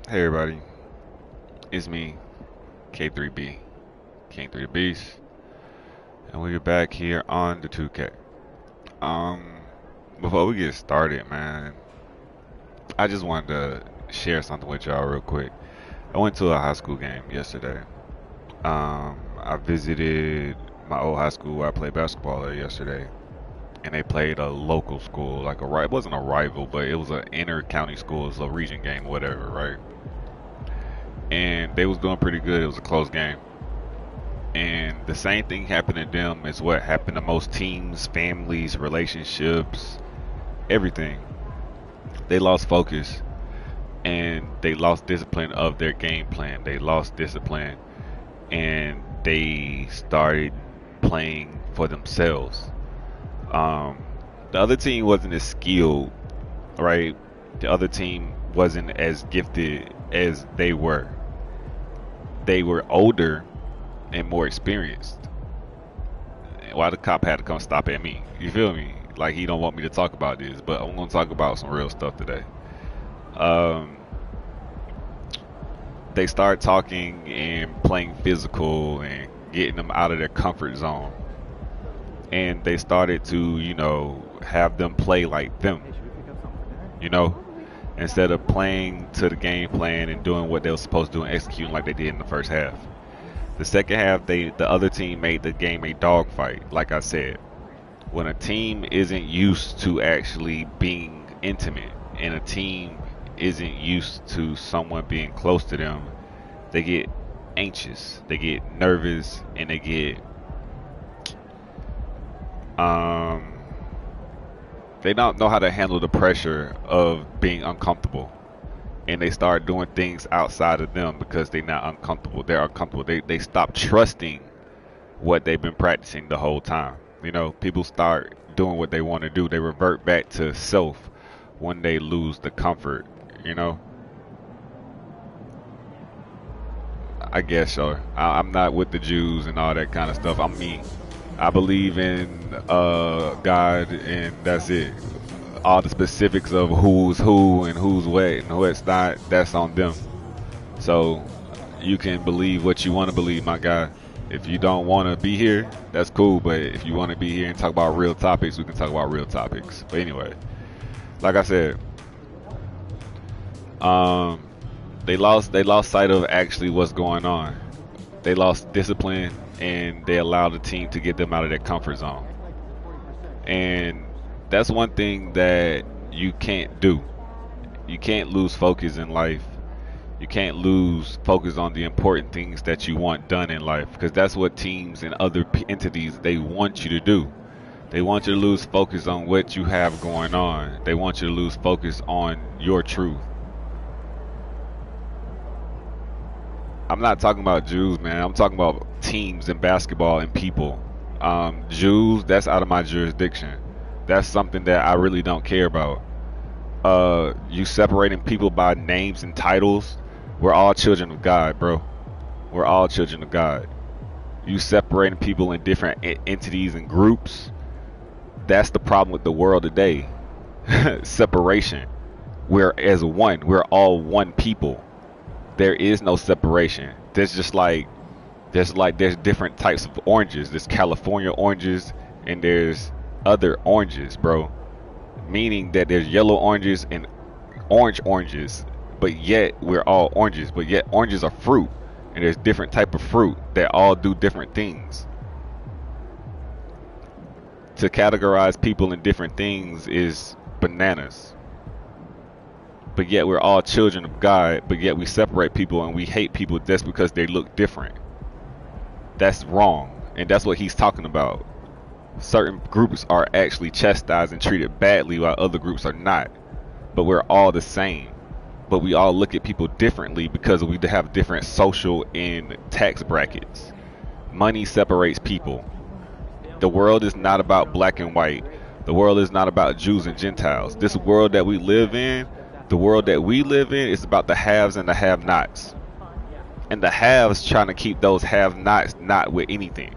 Hey everybody, it's me, K3B, King 3 the Beast, and we're back here on the 2K. Um, Before we get started, man, I just wanted to share something with y'all real quick. I went to a high school game yesterday. I visited my old high school where I played basketball at yesterday, and they played a local school, like it wasn't a rival, but it was an inter-county school, it's a region game, whatever, right? And they was doing pretty good. It was a close game. And the same thing happened to them as what happened to most teams, families, relationships, everything. They lost focus and they lost discipline of their game plan. They lost discipline and they started playing for themselves. Um, the other team wasn't as skilled, right? The other team wasn't as gifted as they were. They were older and more experienced. Why the cop had to come stop at me? You feel me? Like he don't want me to talk about this, but I'm gonna talk about some real stuff today. Um, they start talking and playing physical and getting them out of their comfort zone, and they started to, have them play like them, you know, instead of playing to the game plan and doing what they were supposed to do and executing like they did in the first half. The second half, the other team made the game a dogfight. Like I said, when a team isn't used to actually being intimate and a team isn't used to someone being close to them, they get anxious, they get nervous, and um they don't know how to handle the pressure of being uncomfortable. And they start doing things outside of them because they're not uncomfortable. They're uncomfortable. They stop trusting what they've been practicing the whole time. People start doing what they want to do. They revert back to self when they lose the comfort, you know? I guess so. I'm not with the Jews and all that kind of stuff. I'm me. I believe in God and that's it. All the specifics of who's who and who's what and what's not, that's on them. So you can believe what you want to believe, my guy. If you don't want to be here, that's cool. But if you want to be here and talk about real topics, we can talk about real topics. But anyway, like I said, um, they lost sight of actually what's going on. They lost discipline and they allowed the team to get them out of their comfort zone. And that's one thing that you can't do. You can't lose focus in life. You can't lose focus on the important things that you want done in life because that's what teams and other entities they want you to do. They want you to lose focus on what you have going on. They want you to lose focus on your truth. I'm not talking about Jews, man. I'm talking about teams and basketball and people. Jews, that's out of my jurisdiction. That's something that I really don't care about. You separating people by names and titles. We're all children of God, bro. We're all children of God. You separating people in different entities and groups. That's the problem with the world today. Separation. We're as one. We're all one people. There is no separation. There's different types of oranges. There's California oranges and there's other oranges, bro. Meaning that there's yellow oranges and oranges, but yet we're all oranges. But yet oranges are fruit, and there's different type of fruit that all do different things. To categorize people in different things is bananas. But yet we're all children of God, but yet we separate people and we hate people just because they look different. That's wrong, and that's what he's talking about. Certain groups are actually chastised and treated badly while other groups are not. But we're all the same. But we all look at people differently because we have different social and tax brackets. Money separates people. The world is not about black and white. The world is not about Jews and Gentiles. This world that we live in, the world that we live in is about the haves and the have-nots. And the haves trying to keep those have-nots not with anything.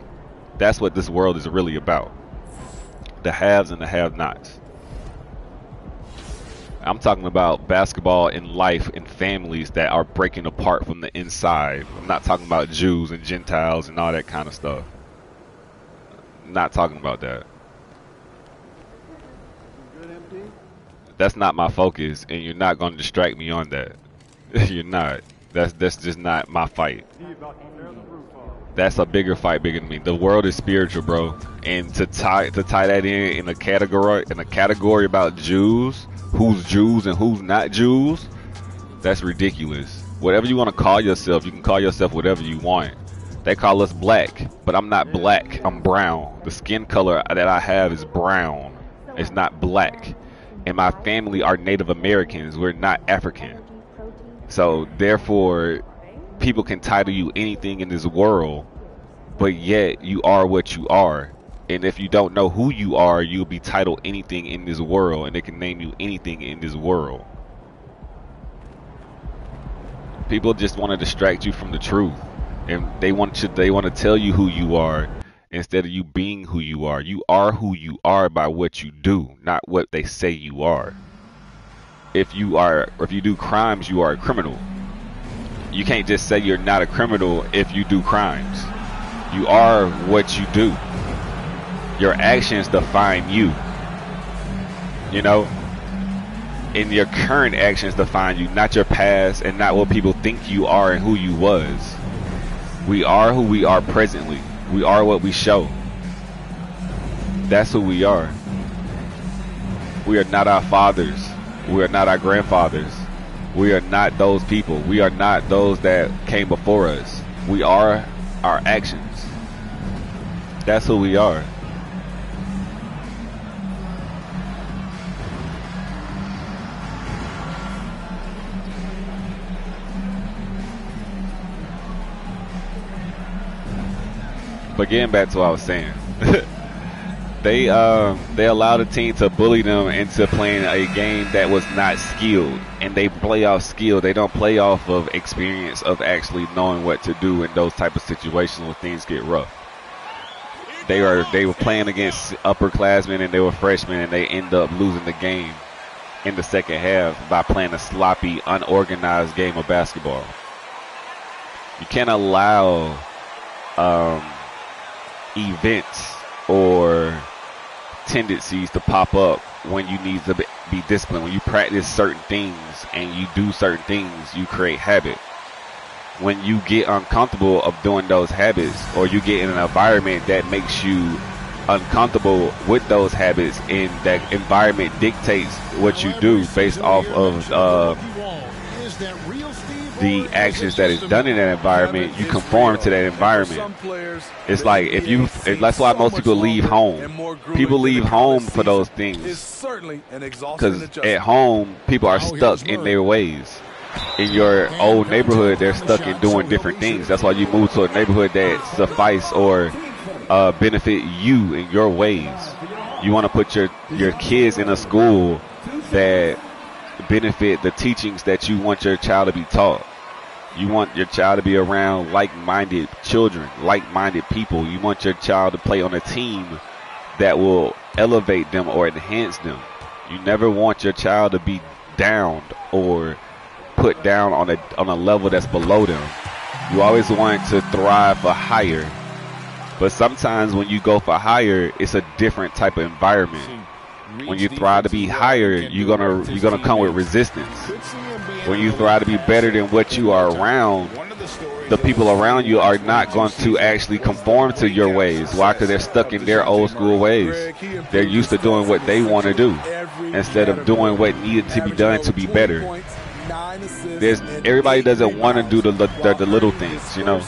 That's what this world is really about. The haves and the have-nots. I'm talking about basketball in life and families that are breaking apart from the inside. I'm not talking about Jews and Gentiles and all that kind of stuff. Not talking about that. That's not my focus, and you're not going to distract me on that. You're not. That's just not my fight. That's a bigger fight, bigger than me. The world is spiritual, bro. And to tie that in a category about Jews, who's Jews and who's not Jews, that's ridiculous. Whatever you want to call yourself, you can call yourself whatever you want. They call us black, but I'm not black. I'm brown. The skin color that I have is brown. It's not black. And my family are Native Americans. We're not African. So therefore, people can title you anything in this world, but yet you are what you are. And if you don't know who you are, you'll be titled anything in this world, and they can name you anything in this world. People just want to distract you from the truth, and they want to tell you who you are instead of you being who you are. You are who you are by what you do, not what they say you are. If you do crimes, you are a criminal. You can't just say you're not a criminal if you do crimes. You are what you do. Your actions define you. You know? And your current actions define you, not your past and not what people think you are and who you was. We are who we are presently. We are what we show. That's who we are. We are not our fathers. We are not our grandfathers. We are not those people. We are not those that came before us. We are our actions. That's who we are. But getting back to what I was saying, they allowed a team to bully them into playing a game that was not skilled, and they play off skill. They don't play off of experience of actually knowing what to do in those type of situations when things get rough. They were playing against upperclassmen and they were freshmen, and they end up losing the game in the second half by playing a sloppy, unorganized game of basketball. You can't allow events or tendencies to pop up when you need to be disciplined. When you practice certain things and you do certain things, you create habit. When you get uncomfortable of doing those habits, or you get in an environment that makes you uncomfortable with those habits, and that environment dictates what you do based off of the actions that is done in that environment, you conform to that environment. It's like that's why most people leave home. People leave home for those things, because at home people are stuck in their ways. In your old neighborhood, they're stuck in doing different things. That's why you move to a neighborhood that suffice or benefit you in your ways. You want to put your kids in a school that benefit the teachings that you want your child to be taught. You want your child to be around like-minded children, like-minded people. You want your child to play on a team that will elevate them or enhance them. You never want your child to be downed or put down on a level that's below them. You always want to thrive for higher. But sometimes when you go for higher, it's a different type of environment. When you thrive to be higher, you're gonna come with resistance. When you thrive to be better than what you are around, the people around you are not going to actually conform to your ways. Why? Because they're stuck in their old school ways. They're used to doing what they want to do instead of doing what needed to be done to be better. Everybody doesn't want to do the little things, you know.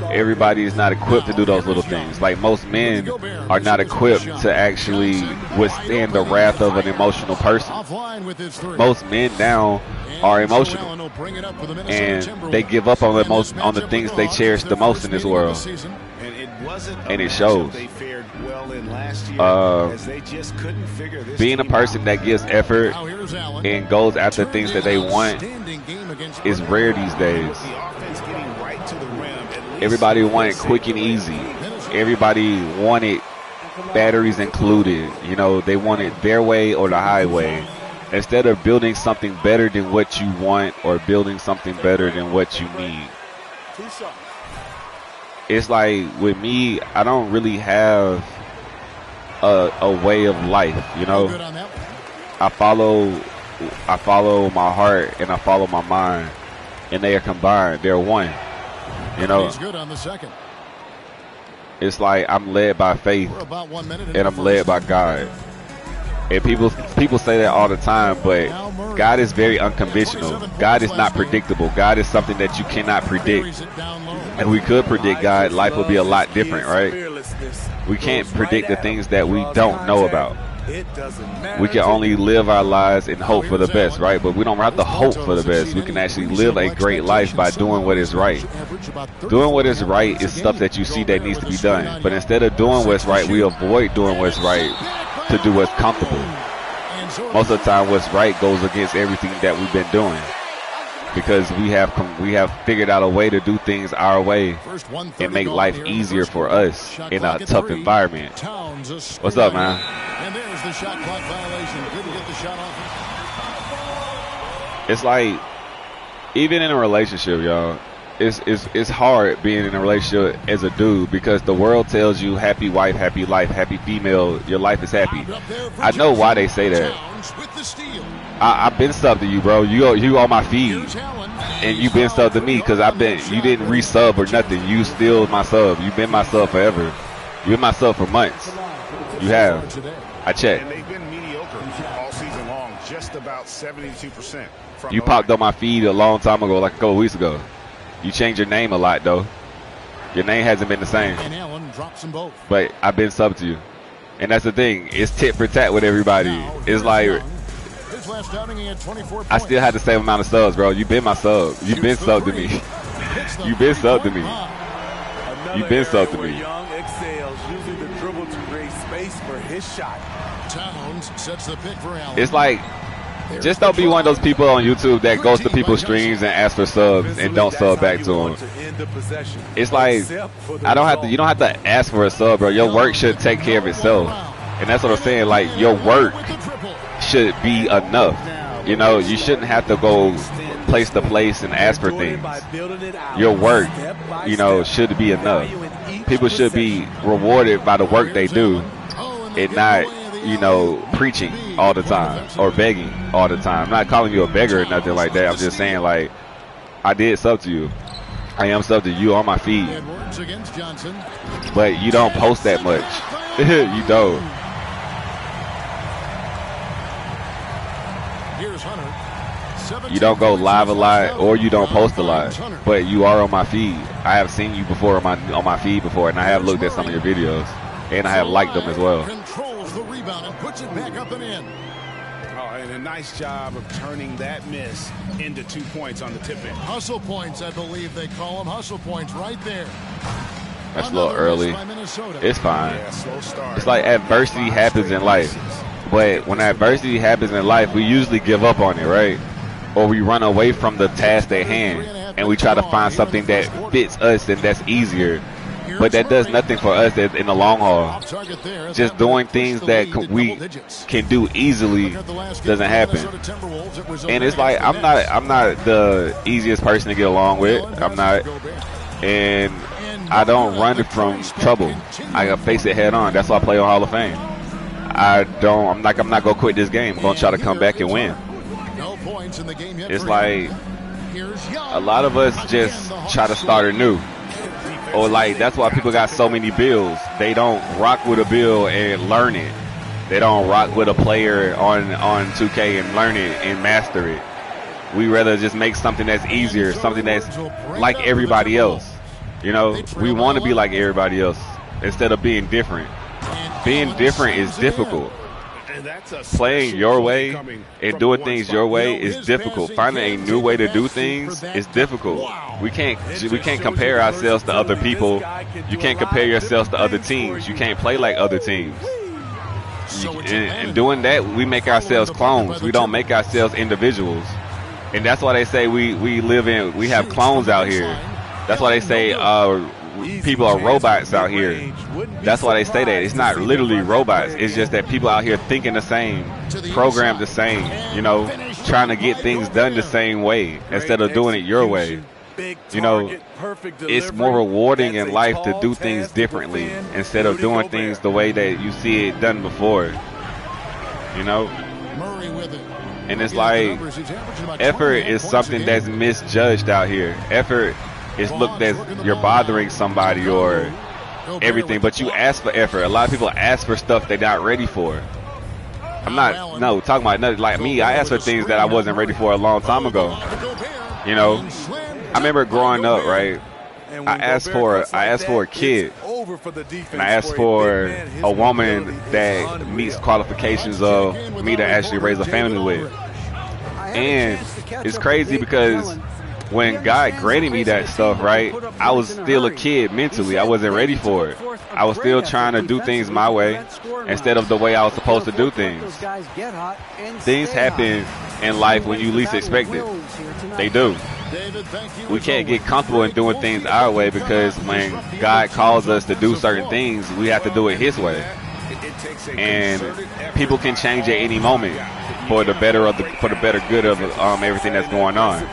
Everybody is not equipped to do those little things. Like, most men are not equipped to actually withstand the wrath of an emotional person. Most men now are emotional, and they give up on the things they cherish the most in this world, and it shows. Being a person that gives effort and goes after things that they want is rare these days. Everybody wanted quick and easy. Everybody wanted batteries included. You know, they wanted their way or the highway. instead of building something better than what you want or building something better than what you need. It's like with me, I don't really have a way of life, you know. I follow my heart and I follow my mind, and they are combined. They're one, you know. It's like I'm led by faith and I'm led by God. And people say that all the time, but God is very unconventional. God is not predictable. God is something that you cannot predict. And we could predict God, life would be a lot different, right? We can't predict the things that we don't know about. We can only live our lives and hope for the best, right? But we don't have to hope for the best. We can actually live a great life by doing what is right. Doing what is right is stuff that you see that needs to be done. But instead of doing what's right, we avoid doing what's right to do what's comfortable. Most of the time, what's right goes against everything that we've been doing, because we have figured out a way to do things our way and make life easier for us in a tough environment. What's up, man? And there's the shot clock violation. Couldn't get the shot off. It's like, even in a relationship, y'all, it's hard being in a relationship as a dude, because the world tells you happy wife, happy life, happy female, your life is happy. I know why they say that. I've been subbed to you, bro. You on my feed, and you been subbed to me because you didn't resub or nothing. You still my sub. You've been my sub forever. You've been my sub for months. You have. I checked. And they've been mediocre all season long, just about 72%. You popped on my feed a long time ago, like a couple weeks ago. You changed your name a lot, though. Your name hasn't been the same. But I've been subbed to you. And that's the thing. It's tit for tat with everybody. It's like, I still had the same amount of subs, bro. You've been my sub. You've been subbed to me. You've been subbed to me. You've been subbed to me. It's like, just don't be one of those people on YouTube that goes to people's streams and asks for subs and don't sub back to them. It's like, you don't have to ask for a sub, bro. Your work should take care of itself. And that's what I'm saying. Like, your work should be enough. You know, you shouldn't have to go place to place and ask for things. Your work, you know, should be enough. People should be rewarded by the work they do, and not, you know, preaching all the time or begging all the time. I'm not calling you a beggar or nothing like that. I'm just saying, like, I did sub to you. I am sub to you on my feed. But you don't post that much. You don't. You don't go live a lot, or you don't post a lot, but you are on my feed. I have seen you before on my feed before, and I have looked at some of your videos, and I have liked them as well. Controls the rebound and puts it back up and in. Oh, and a nice job of turning that miss into 2 points on the tip-in. Hustle points, I believe they call them. Hustle points right there. That's a little early. It's fine. It's like adversity happens in life. But when adversity happens in life, we usually give up on it, right? Or we run away from the task at hand, and we try to find something that fits us and that's easier. But that does nothing for us in the long haul. Just doing things that we can do easily doesn't happen. And it's like, I'm not the easiest person to get along with. I'm not. And I don't run from trouble. I face it head on. That's why I play on Hall of Fame. I'm not gonna quit this game. I'm gonna try to come back and win. It's like, a lot of us just try to start anew. Or like, that's why people got so many builds. They don't rock with a build and learn it. They don't rock with a player on 2K and learn it and master it. We rather just make something that's easier, something that's like everybody else. You know, we want to be like everybody else instead of being different. Being different is difficult. Playing your way and doing things your way is difficult. Finding a new way to do things is difficult. We can't compare ourselves to other people. You can't compare yourselves to other teams. You can't play like other teams. And doing that, we make ourselves clones. We don't make ourselves individuals. And that's why they say we have clones out here. That's why they say people are robots out here. That's why they say that. It's not literally robots. It's just that people out here thinking the same, programmed the same, you know, trying to get things done the same way instead of doing it your way. You know, it's more rewarding in life to do things differently instead of doing things the way that you see it done before. You know? And it's like, effort is something that's misjudged out here. Effort is looked as you're bothering somebody or everything, but you ask for effort. A lot of people ask for stuff they're not ready for. I'm not, no, talking about nothing like me. I asked for things that I wasn't ready for a long time ago. You know? I remember growing up, right? I asked for a kid, and I asked for a woman that meets qualifications of me to actually raise a family with. And it's crazy because when God granted me that stuff, right, I was still a kid mentally. I wasn't ready for it. I was still trying to do things my way instead of the way I was supposed to do things. Things happen in life when you least expect it. They do. We can't get comfortable in doing things our way, because when God calls us to do certain things, we have to do it His way. And people can change at any moment for the better good of everything that's going on.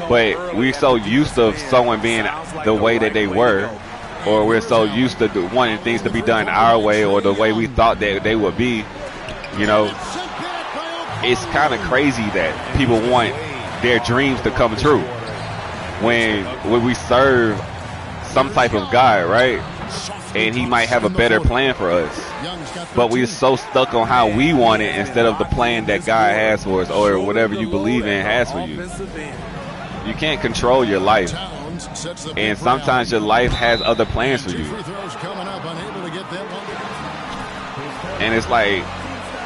But we're so used to someone being the way that they were, or we're so used to wanting things to be done our way or the way we thought that they would be. You know, it's kind of crazy that people want their dreams to come true when we serve some type of God, right? And He might have a better plan for us, but we're so stuck on how we want it instead of the plan that God has for us, or whatever you believe in has for you. You can't control your life, and sometimes your life has other plans for you. And it's like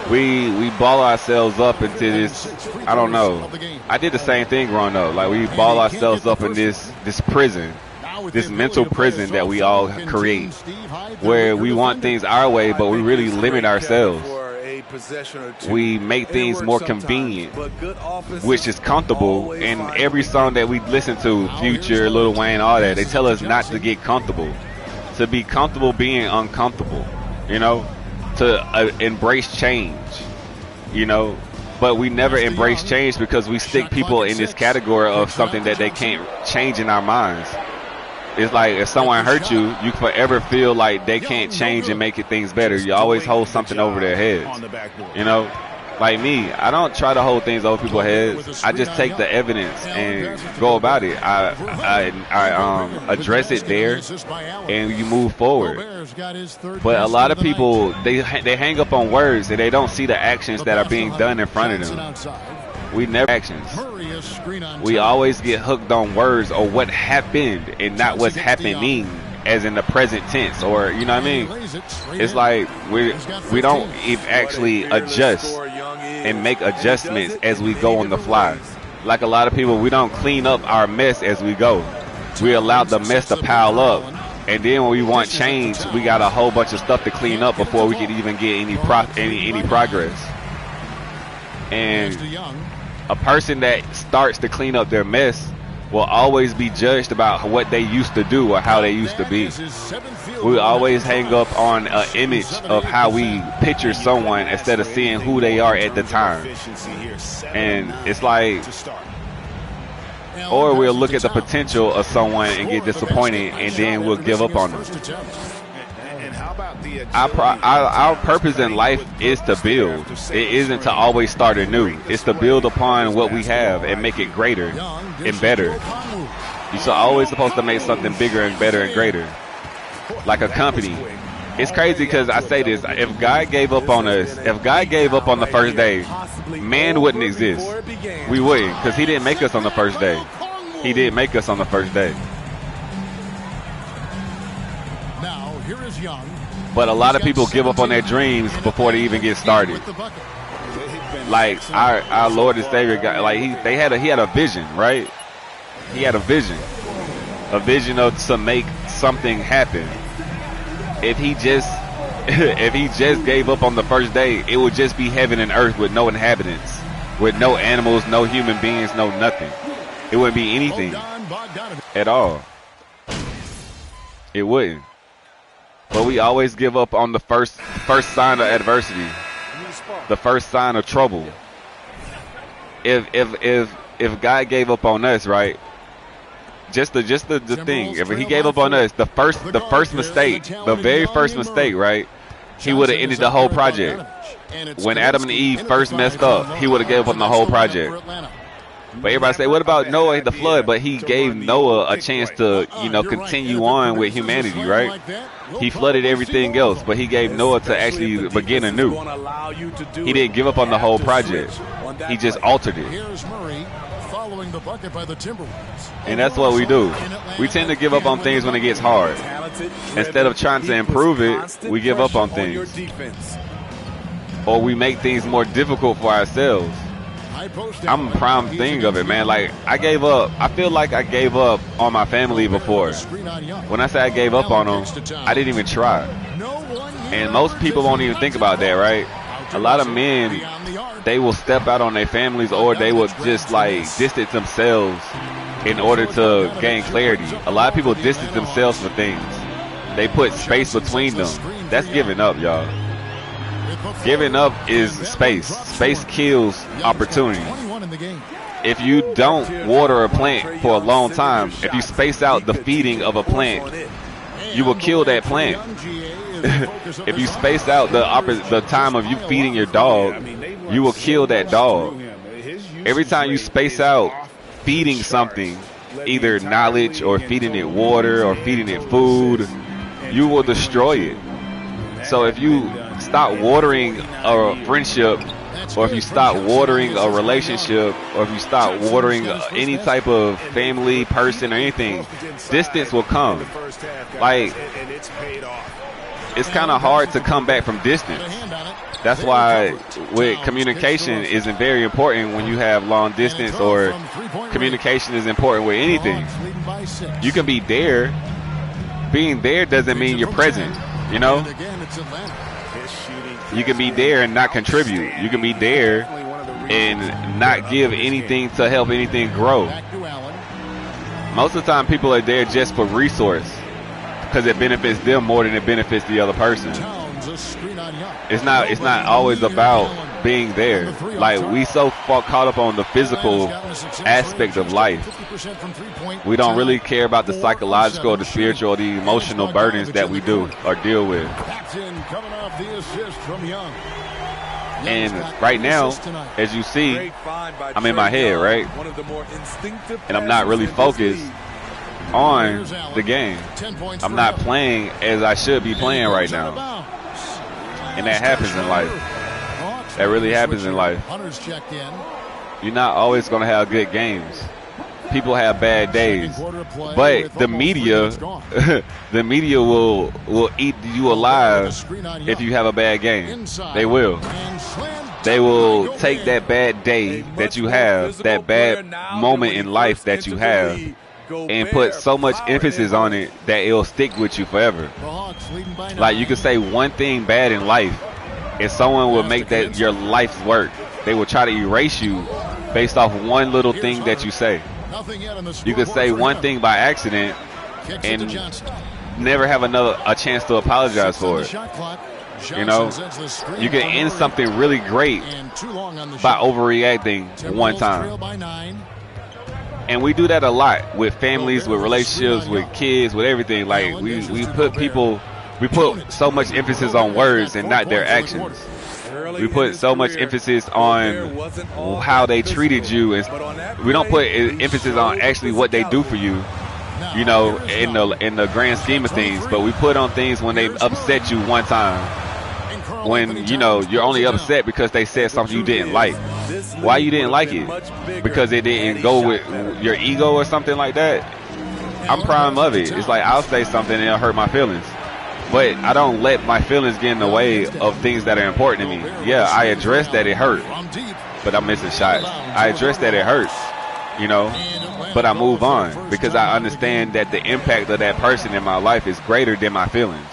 we ball ourselves up into this, I don't know. I did the same thing growing up. Like, we ball ourselves up in this prison, this mental prison that we all create, where we want things our way, but we really limit ourselves. We make things more convenient, which is comfortable. And every song that we listen to, Future, Lil Wayne, all that, they tell us not to get comfortable, to be comfortable being uncomfortable, you know, to embrace change, you know. But we never embrace change because we stick people in this category of something that they can't change in our minds. It's like, if someone hurt you, you forever feel like they can't change and make things better. You always hold something over their heads. You know, like me, I don't try to hold things over people's heads. I just take the evidence and go about it. I address it there, and you move forward. But a lot of people, they hang up on words and they don't see the actions that are being done in front of them. We never actions. We always get hooked on words or what happened and not what's happening, as in the present tense, or, you know what I mean? It's like we don't actually adjust and make adjustments as we go on the fly. Like a lot of people, we don't clean up our mess as we go. We allow the mess to pile up, and then when we want change, we got a whole bunch of stuff to clean up before we can even get any progress. And a person that starts to clean up their mess will always be judged about what they used to do or how they used to be. We always hang up on an image of how we picture someone instead of seeing who they are at the time. And it's like, or we'll look at the potential of someone and get disappointed, and then we'll give up on them. Our purpose in life is to build. It isn't to always start anew. It's to build upon what we have and make it greater and better. You're always supposed to make something bigger and better and greater. Like a company. It's crazy because I say this. If God gave up on us, if God gave up on the first day, man wouldn't exist. We wouldn't, because He didn't make us on the first day. He didn't make us on the first day. But a lot of people give up on their dreams before they even get started. Like our Lord and Savior, God, like he had a vision, right? He had a vision of to make something happen. If he just gave up on the first day, it would just be heaven and earth with no inhabitants, with no animals, no human beings, no nothing. It wouldn't be anything at all. It wouldn't. But we always give up on the first sign of adversity, the first sign of trouble. If God gave up on us, right? Just the thing. If he gave up on us, the first mistake, the very first mistake, right? He would have ended the whole project. When Adam and Eve first messed up, he would have gave up on the whole project. But everybody say, what about Noah, the flood? But he gave Noah a chance to, continue on with humanity, right? He flooded everything else, but he gave Noah to actually begin anew. He didn't give up on the whole project. He just altered it. And that's what we do. We tend to give up on things when it gets hard. Instead of trying to improve it, we give up on things. Or we make things more difficult for ourselves. I'm a prime thing of it, man. Like, I feel like I gave up on my family before. When I say I gave up on them, I didn't even try. And most people won't even think about that, right? A lot of men, they will step out on their families, or they will just like distance themselves in order to gain clarity. A lot of people distance themselves for things. They put space between them. That's giving up, y'all. Giving up is space. Space kills opportunity. If you don't water a plant for a long time, if you space out the feeding of a plant, you will kill that plant. If you space out the time of you feeding your dog, you will kill that dog. Every time you space out feeding something, either knowledge or feeding it water or feeding it food, you will destroy it. So if you stop watering a friendship, or if you stop watering a relationship, or if you stop watering any type of family, person, or anything, distance will come. Like, it's kind of hard to come back from distance. That's why with communication isn't very important when you have long distance, or communication is important with anything. You can be there. Being there doesn't mean you're present, you know? You can be there and not contribute. You can be there and not give anything to help anything grow. Most of the time people are there just for resource, because it benefits them more than it benefits the other person. It's not always about being there. Like, we so far caught up on the physical aspect of life. We don't really care about the psychological, the spiritual, the emotional burdens that we do or deal with. And right now, as you see, I'm in my head, right? And I'm not really focused on the game. I'm not playing as I should be playing right now. And that happens in life. That really happens in life. You're not always going to have good games. People have bad days. But the media, the media will eat you alive if you have a bad game. They will. They will take that bad day that you have, that bad moment in life that you have, and put so much emphasis on it that it'll stick with you forever. Like, you can say one thing bad in life, and someone will make that your life's work. They will try to erase you based off one little thing that you say. You could say one thing by accident and never have a chance to apologize for it. You know, you can end something really great by overreacting one time. And we do that a lot with families, with relationships, with kids, with everything. Like, we put so much emphasis on words and not their actions. We put so much emphasis on how they treated you, and we don't put emphasis on actually what they do for you, you know, in the grand scheme of things. But we put on things when they upset you one time, when, you know, you're only upset because they said something you didn't like. Why you didn't like it? Because it didn't go with your ego or something like that? I'm prime of it. It's like, I'll say something and it'll hurt my feelings, but I don't let my feelings get in the way of things that are important to me. Yeah, I address that it hurt, but I'm missing shots. I address that it hurts, you know, but I move on because I understand that the impact of that person in my life is greater than my feelings,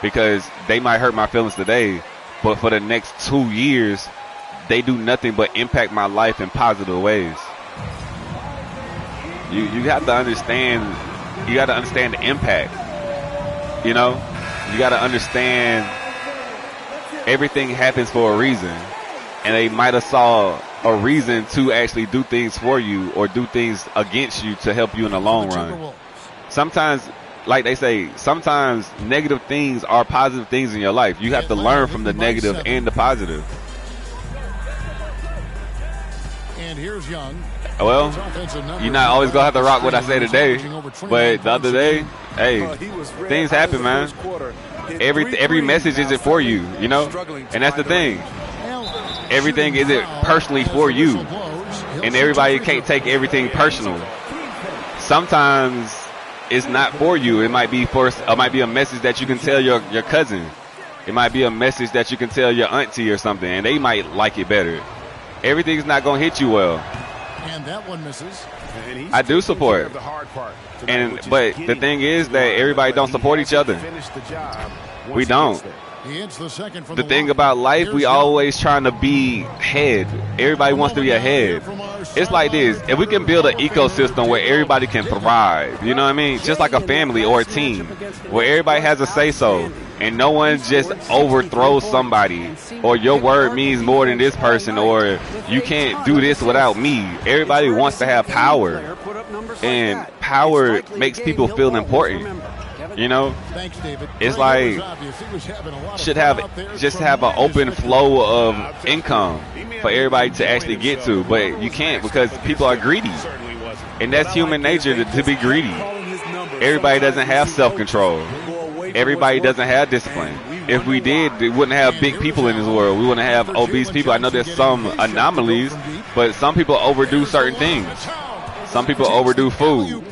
because they might hurt my feelings today, but for the next 2 years, they do nothing but impact my life in positive ways. You have to understand. You got to understand the impact. You know, you got to understand everything happens for a reason, and they might have saw a reason to actually do things for you or do things against you to help you in the long run. Sometimes, like they say, sometimes negative things are positive things in your life. You have to learn from the negative and the positive. And here's Young. Well, you're not always gonna have to rock what I say today, but the other day, hey, things happen, man. Every message isn't for you, you know, and that's the thing. Everything isn't personally for you, and everybody can't take everything personal. Sometimes it's not for you. It might be a message that you can tell your cousin. It might be a message that you can tell your auntie or something, and they might like it better. Everything's not gonna hit you well. And that one misses. I do support. But the thing is that everybody don't support each other. We don't. The thing about life, we always trying to be head. Everybody wants to be ahead. It's like this. If we can build an ecosystem where everybody can thrive, you know what I mean? Just like a family or a team where everybody has a say-so and no one just overthrows somebody, or your word means more than this person, or you can't do this without me. Everybody wants to have power, and power makes people feel important. You know, it's like just have an open flow of income for everybody to actually get to, but you can't because people are greedy, and that's human nature to be greedy. Everybody doesn't have self-control. Everybody doesn't have discipline. If we did, we wouldn't have big people in this world. We wouldn't have obese people. I know there's some anomalies, but some people overdo certain things. Some people overdo food.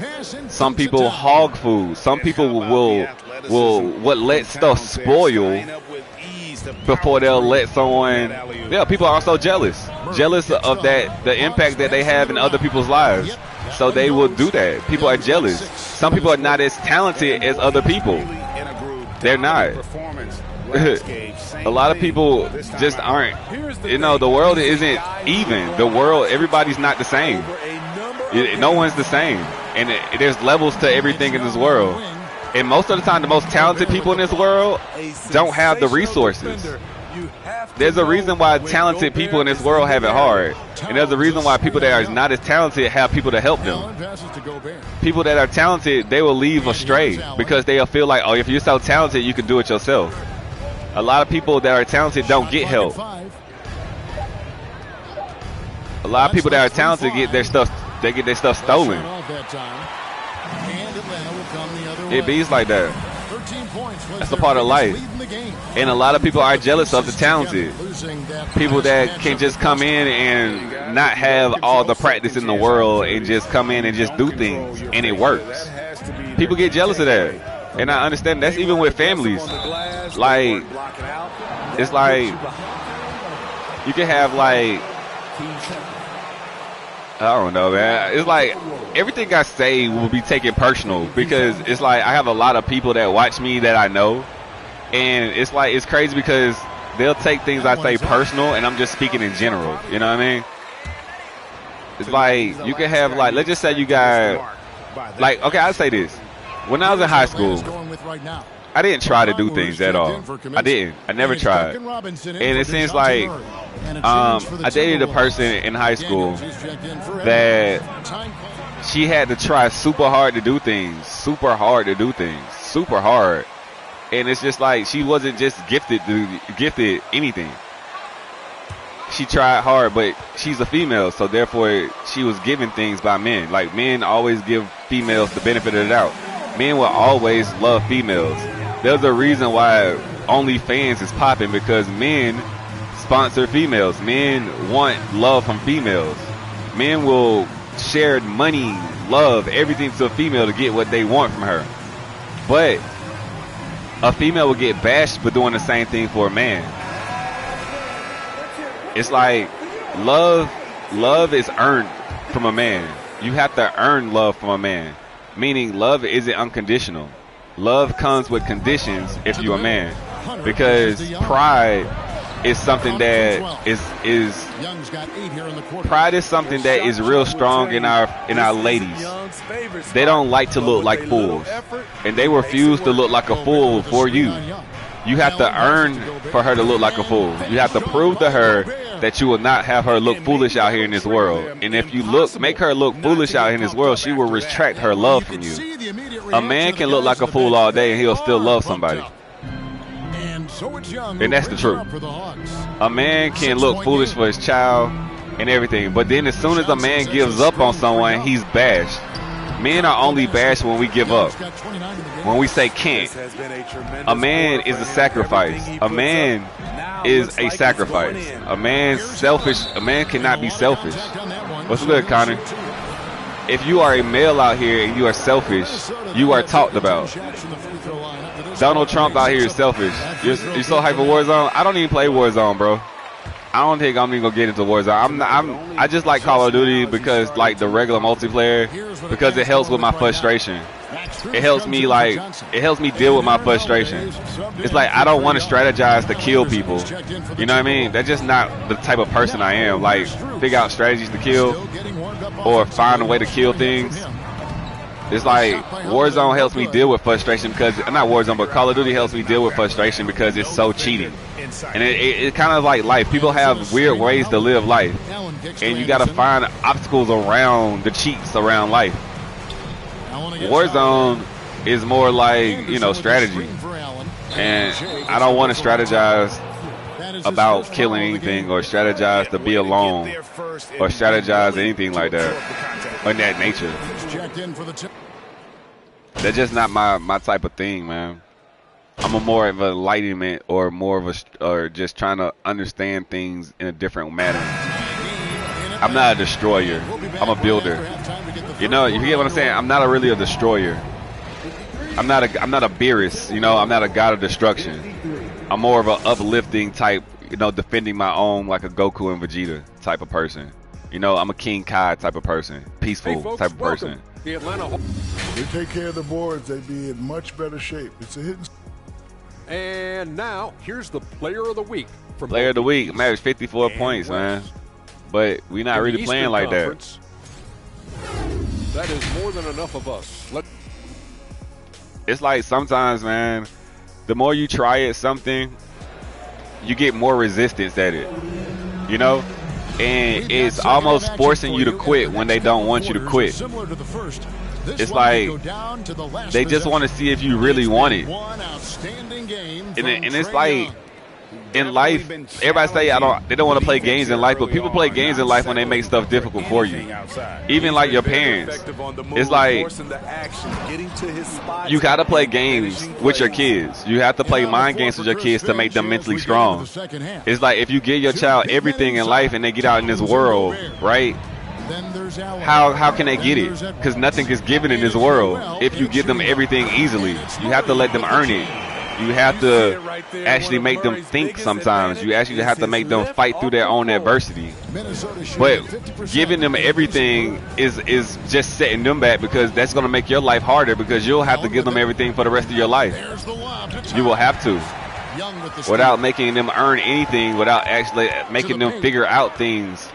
Some people hog food. Some people will let stuff spoil before they'll let someone. Yeah, people are also jealous of the impact that they have in other people's lives. So they will do that. People are jealous. Some people are not as talented as other people. They're not. A lot of people just aren't. You know, the world isn't even. The world, everybody's not the same. No one's the same. And there's levels to everything in this world. And most of the time, the most talented people in this world don't have the resources. There's a reason why talented people in this world have it hard. And there's a reason why people that are not as talented have people to help them. People that are talented, they will leave astray because they'll feel like, oh, if you're so talented, you can do it yourself. A lot of people that are talented don't get help. A lot of people that are talented get their stuff stolen. It bees like that. That's a part of life. And a lot of people are jealous of the talented. People that can just come in and not have all the practice in the world and just come in and just do things and it works. People get jealous of that. And I understand that's even with families. Like, it's like you can have like, I don't know, man. It's like everything I say will be taken personal because it's like I have a lot of people that watch me that I know, and it's like it's crazy because they'll take things I say personal, and I'm just speaking in general. You know what I mean? It's like you can have like, let's just say you got like, okay, I'll say this. When I was in high school, I didn't try to do things at all. I didn't. I never tried. And it seems like I dated a person in high school that she had to try super hard to do things, super hard. And it's just like she wasn't just gifted anything. She tried hard, but she's a female, so therefore she was given things by men. Like men always give females the benefit of the doubt. Men will always love females. There's a reason why OnlyFans is popping because men sponsor females. Men want love from females. Men will share money, love, everything to a female to get what they want from her. But a female will get bashed for doing the same thing for a man. It's like love is earned from a man. You have to earn love from a man. Meaning love isn't unconditional. Love comes with conditions if you're a man. Because pride is something that is pride is something that is real strong in our ladies. They don't like to look like fools, and they refuse to look like a fool for you. You have to earn for her to look like a fool. You have to prove to her that you will not have her look foolish out here in this world. And if you make her look foolish out here in this world, she will retract her love from you. A man can look like a fool all day and he'll still love somebody. And that's the truth. A man can look foolish for his child and everything, but then as soon as a man gives up on someone, he's bashed. Men are only bashed when we give up, when we say can't. A man is a sacrifice. A man is a sacrifice. A man's selfish. A man cannot be selfish. What's good, Connor? If you are a male out here and you are selfish, you are talked about. Donald Trump out here is selfish. You're so hyper Warzone. I don't even play Warzone, bro. I don't think I'm even gonna get into Warzone. I just like Call of Duty because like the regular multiplayer, because it helps with my frustration. It helps me deal with my frustration. It's like I don't want to strategize to kill people. You know what I mean? That's just not the type of person I am. Like figure out strategies to kill or find a way to kill things. It's like Warzone helps me deal with frustration because not Warzone, but Call of Duty helps me deal with frustration because it's so cheating. And it's kind of like life. People have weird ways to live life, and you got to find obstacles around the cheats around life. Warzone is more like, you know, strategy, and I don't want to strategize about killing anything or strategize to be alone or strategize anything like that or that nature. That's just not my type of thing, man. I'm a more of an enlightenment or more of or just trying to understand things in a different manner. I'm not a destroyer. I'm a builder. You know, you get what I'm saying? I'm not really a destroyer. I'm not a Beerus, you know, I'm not a god of destruction. I'm more of an uplifting type, you know, defending my own like a Goku and Vegeta type of person. You know, I'm a King Kai type of person, peaceful type of person. The Atlanta. They take care of the boards, they'd be in much better shape. It's a hidden. And now, here's the Player of the Week. Player of the Week, man, 54 points, man. But we're not really playing like that. That is more than enough of us. It's like sometimes, man, the more you try at something, you get more resistance at it. You know? And it's almost forcing you to quit when they don't want you to quit. It's like they just want to see if you really want it. And it's like in life, everybody say they don't want to play games in life, but people play games in life when they make stuff difficult for you. Even like your parents. It's like you got to play games with your kids. You have to play mind games with your kids to make them mentally strong. It's like if you give your child everything in life and they get out in this world, right? How can they get it? Because nothing is given in this world if you give them everything easily. You have to let them earn it. You have to actually make them think sometimes. You actually have to make them fight through their own adversity. But giving them everything is just setting them back, because that's going to make your life harder, because you'll have to give them everything for the rest of your life. You will have to. Without making them earn anything, without actually making them figure out things.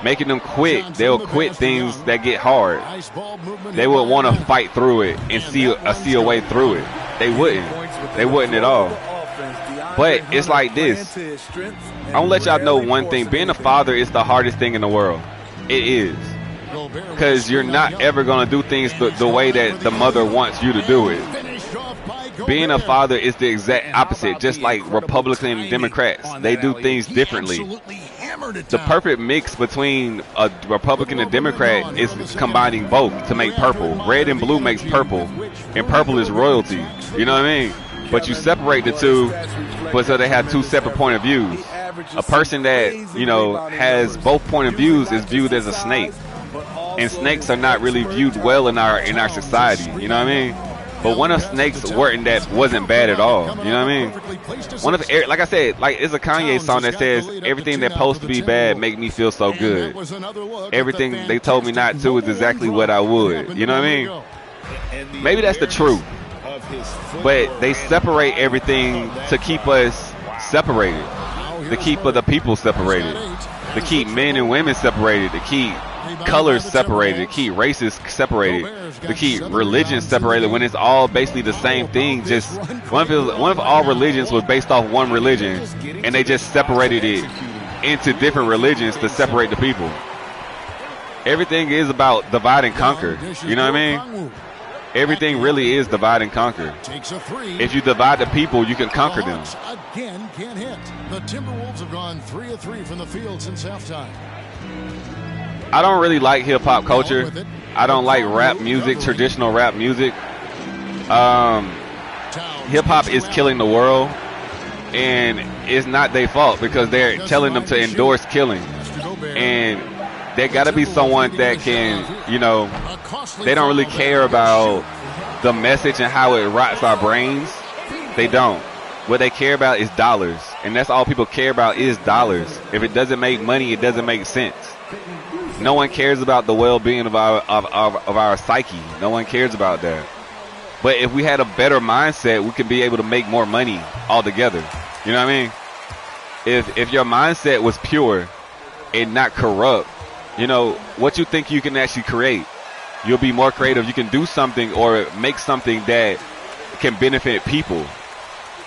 Making them quit. They'll quit things that get hard. They would want to fight through it and see a way through it. They wouldn't. They wouldn't at all. But it's like this. I'm gonna let y'all know one thing. Being a father is the hardest thing in the world. It is. Because you're not ever gonna do things the way that the mother wants you to do it. Being a father is the exact opposite. Just like Republicans and Democrats, they do things differently. The perfect mix between a Republican and Democrat is combining both to make purple. Red and blue makes purple, and purple is royalty. You know what I mean? But you separate the two, but so they have two separate point of views. A person that, you know, has both point of views is viewed as a snake, and snakes are not really viewed well in our society. You know what I mean? But one of snakes wasn't bad at all. You know what I mean? Like I said, like it's a Kanye song that says everything that's supposed to be bad make me feel so good. Everything they told me not to is exactly what I would. You know what I mean? Maybe that's the truth. But they separate everything to keep us separated. to keep the people separated, to keep men and women separated, to keep colors separated, to keep races separated, to keep religions separated when it's all basically the same thing. Just what if all religions was based off one religion and they just separated it into different religions to separate the people? Everything is about divide and conquer. You know what I mean? Everything really is divide and conquer. If you divide the people, you can conquer them. Again, can't hit. The Timberwolves have gone 3 of 3 from the field since halftime. I don't really like hip hop culture. I don't like rap music, traditional rap music. Hip hop is killing the world, and it's not their fault because they're telling them to endorse killing. And there got to be someone that can, you know, they don't really care about the message and how it rots our brains. They don't. What they care about is dollars, and that's all people care about is dollars. If it doesn't make money, it doesn't make sense. No one cares about the well-being of our psyche. No one cares about that. But if we had a better mindset, we could be able to make more money altogether. You know what I mean? If your mindset was pure and not corrupt, you know, what you think you can actually create, you'll be more creative. You can do something or make something that can benefit people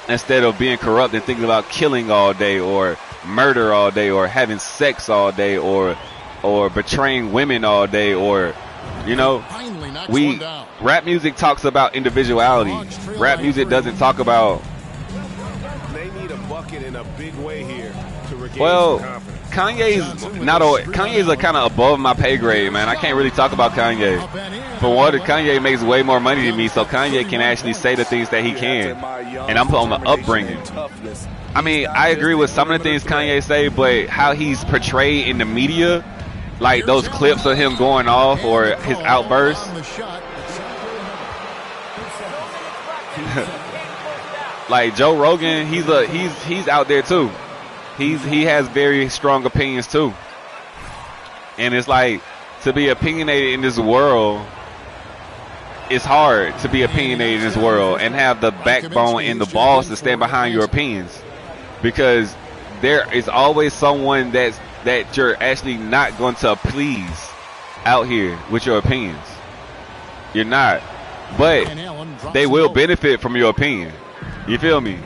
instead of being corrupt and thinking about killing all day or murder all day or having sex all day or betraying women all day, or, you know, rap music talks about individuality. Rap music doesn't talk about. They need a bucket in a big way here to regain Well, some confidence. Kanye's kind of above my pay grade, man. I can't really talk about Kanye. For one, Kanye makes way more money than me, so Kanye can actually say the things that he can. And I'm on the upbringing. I mean, I agree with some of the things Kanye say, but how he's portrayed in the media, like those clips of him going off or his outbursts. Like Joe Rogan, he's out there too. He has very strong opinions too. And it's like, to be opinionated in this world, it's hard to be opinionated in this world and have the backbone and the balls to stand behind your opinions, because there is always someone that you're actually not going to please out here with your opinions. You're not. But they will benefit from your opinion. You feel me?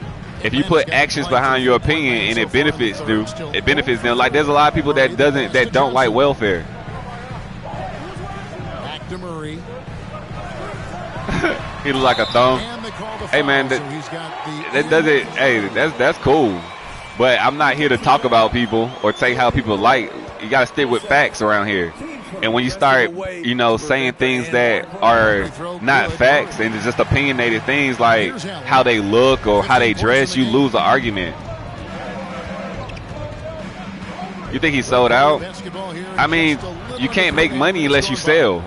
If you put actions behind your opinion and it benefits them. Like, there's a lot of people that don't like welfare. He look like a thumb. Hey man, that doesn't. Hey, that's cool. But I'm not here to talk about people or say how people like. You gotta stick with facts around here. And when you start, you know, saying things that are not facts and it's just opinionated things like how they look or how they dress, you lose the argument. You think he sold out? I mean, you can't make money unless you sell.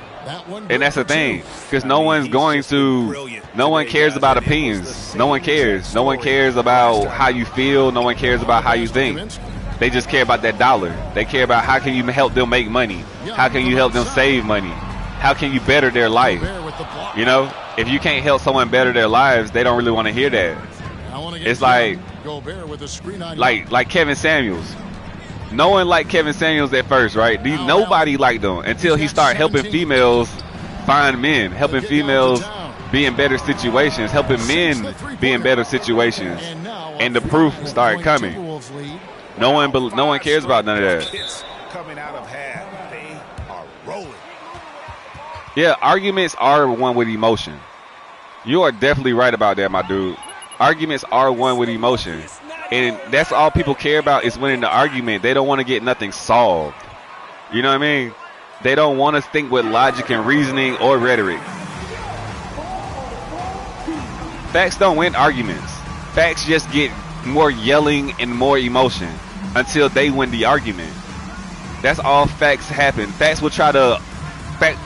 And that's the thing, because no one cares about opinions. No one cares. No one cares about how you feel. No one cares about how you think. They just care about that dollar. They care about how can you help them make money? How can you help them save money? How can you better their life? You know, if you can't help someone better their lives, they don't really want to hear that. It's like Kevin Samuels. No one liked Kevin Samuels at first, right? Nobody liked him until he started helping females find men, helping females be in better situations, helping men be in better situations, and the proof started coming. No one cares about none of that. Coming out of half, they are rolling. Yeah, arguments are one with emotion. You are definitely right about that, my dude. Arguments are one with emotion. And that's all people care about is winning the argument. They don't want to get nothing solved. You know what I mean? They don't want to think with logic and reasoning or rhetoric. Facts don't win arguments. Facts just get more yelling and more emotion until they win the argument. That's all facts happen.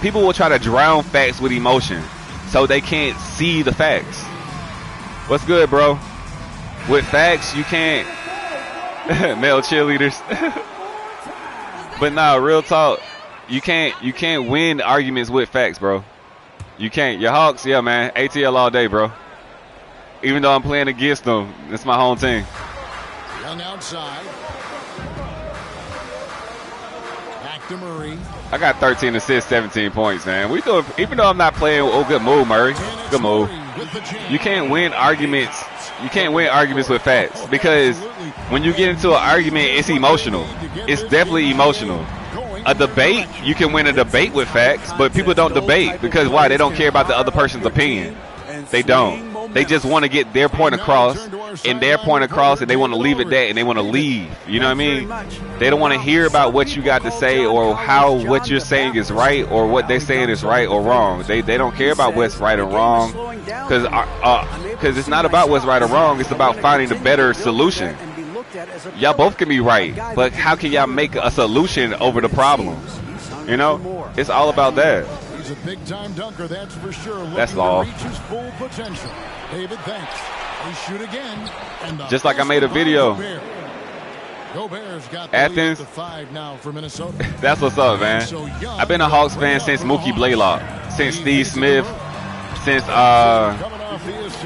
People will try to drown facts with emotion so they can't see the facts. What's good, bro? With facts, you can't. Male cheerleaders. But nah, real talk. You can't win arguments with facts, bro. You can't. Your Hawks, yeah, man. ATL all day, bro. Even though I'm playing against them, it's my home team. Young outside. Back to Murray. I got 13 assists, 17 points, man. We do, even though I'm not playing. Oh, good move, Murray. Good move. You can't win arguments. You can't win arguments with facts, because when you get into an argument, it's emotional. It's definitely emotional. A debate, you can win a debate with facts, but people don't debate because why? They don't care about the other person's opinion. They don't. They just want to get their point across, and they want to leave it there, and they want to leave. You know what I mean? They don't want to hear about what you got to say or how what you're saying is right or what they're saying is right or wrong. They don't care about what's right or wrong, because it's not about what's right or wrong. It's about finding the better solution. Y'all both can be right, but how can y'all make a solution over the problem? You know, it's all about that. He's a big-time dunker, that's for sure. That's all. Reach his full potential. David, thanks. They shoot again. And just like I made a video. Gobert's got Athens. the 5 now for Minnesota. That's what's up, man. I've been a Hawks fan since Mookie Blaylock, since Steve Smith, since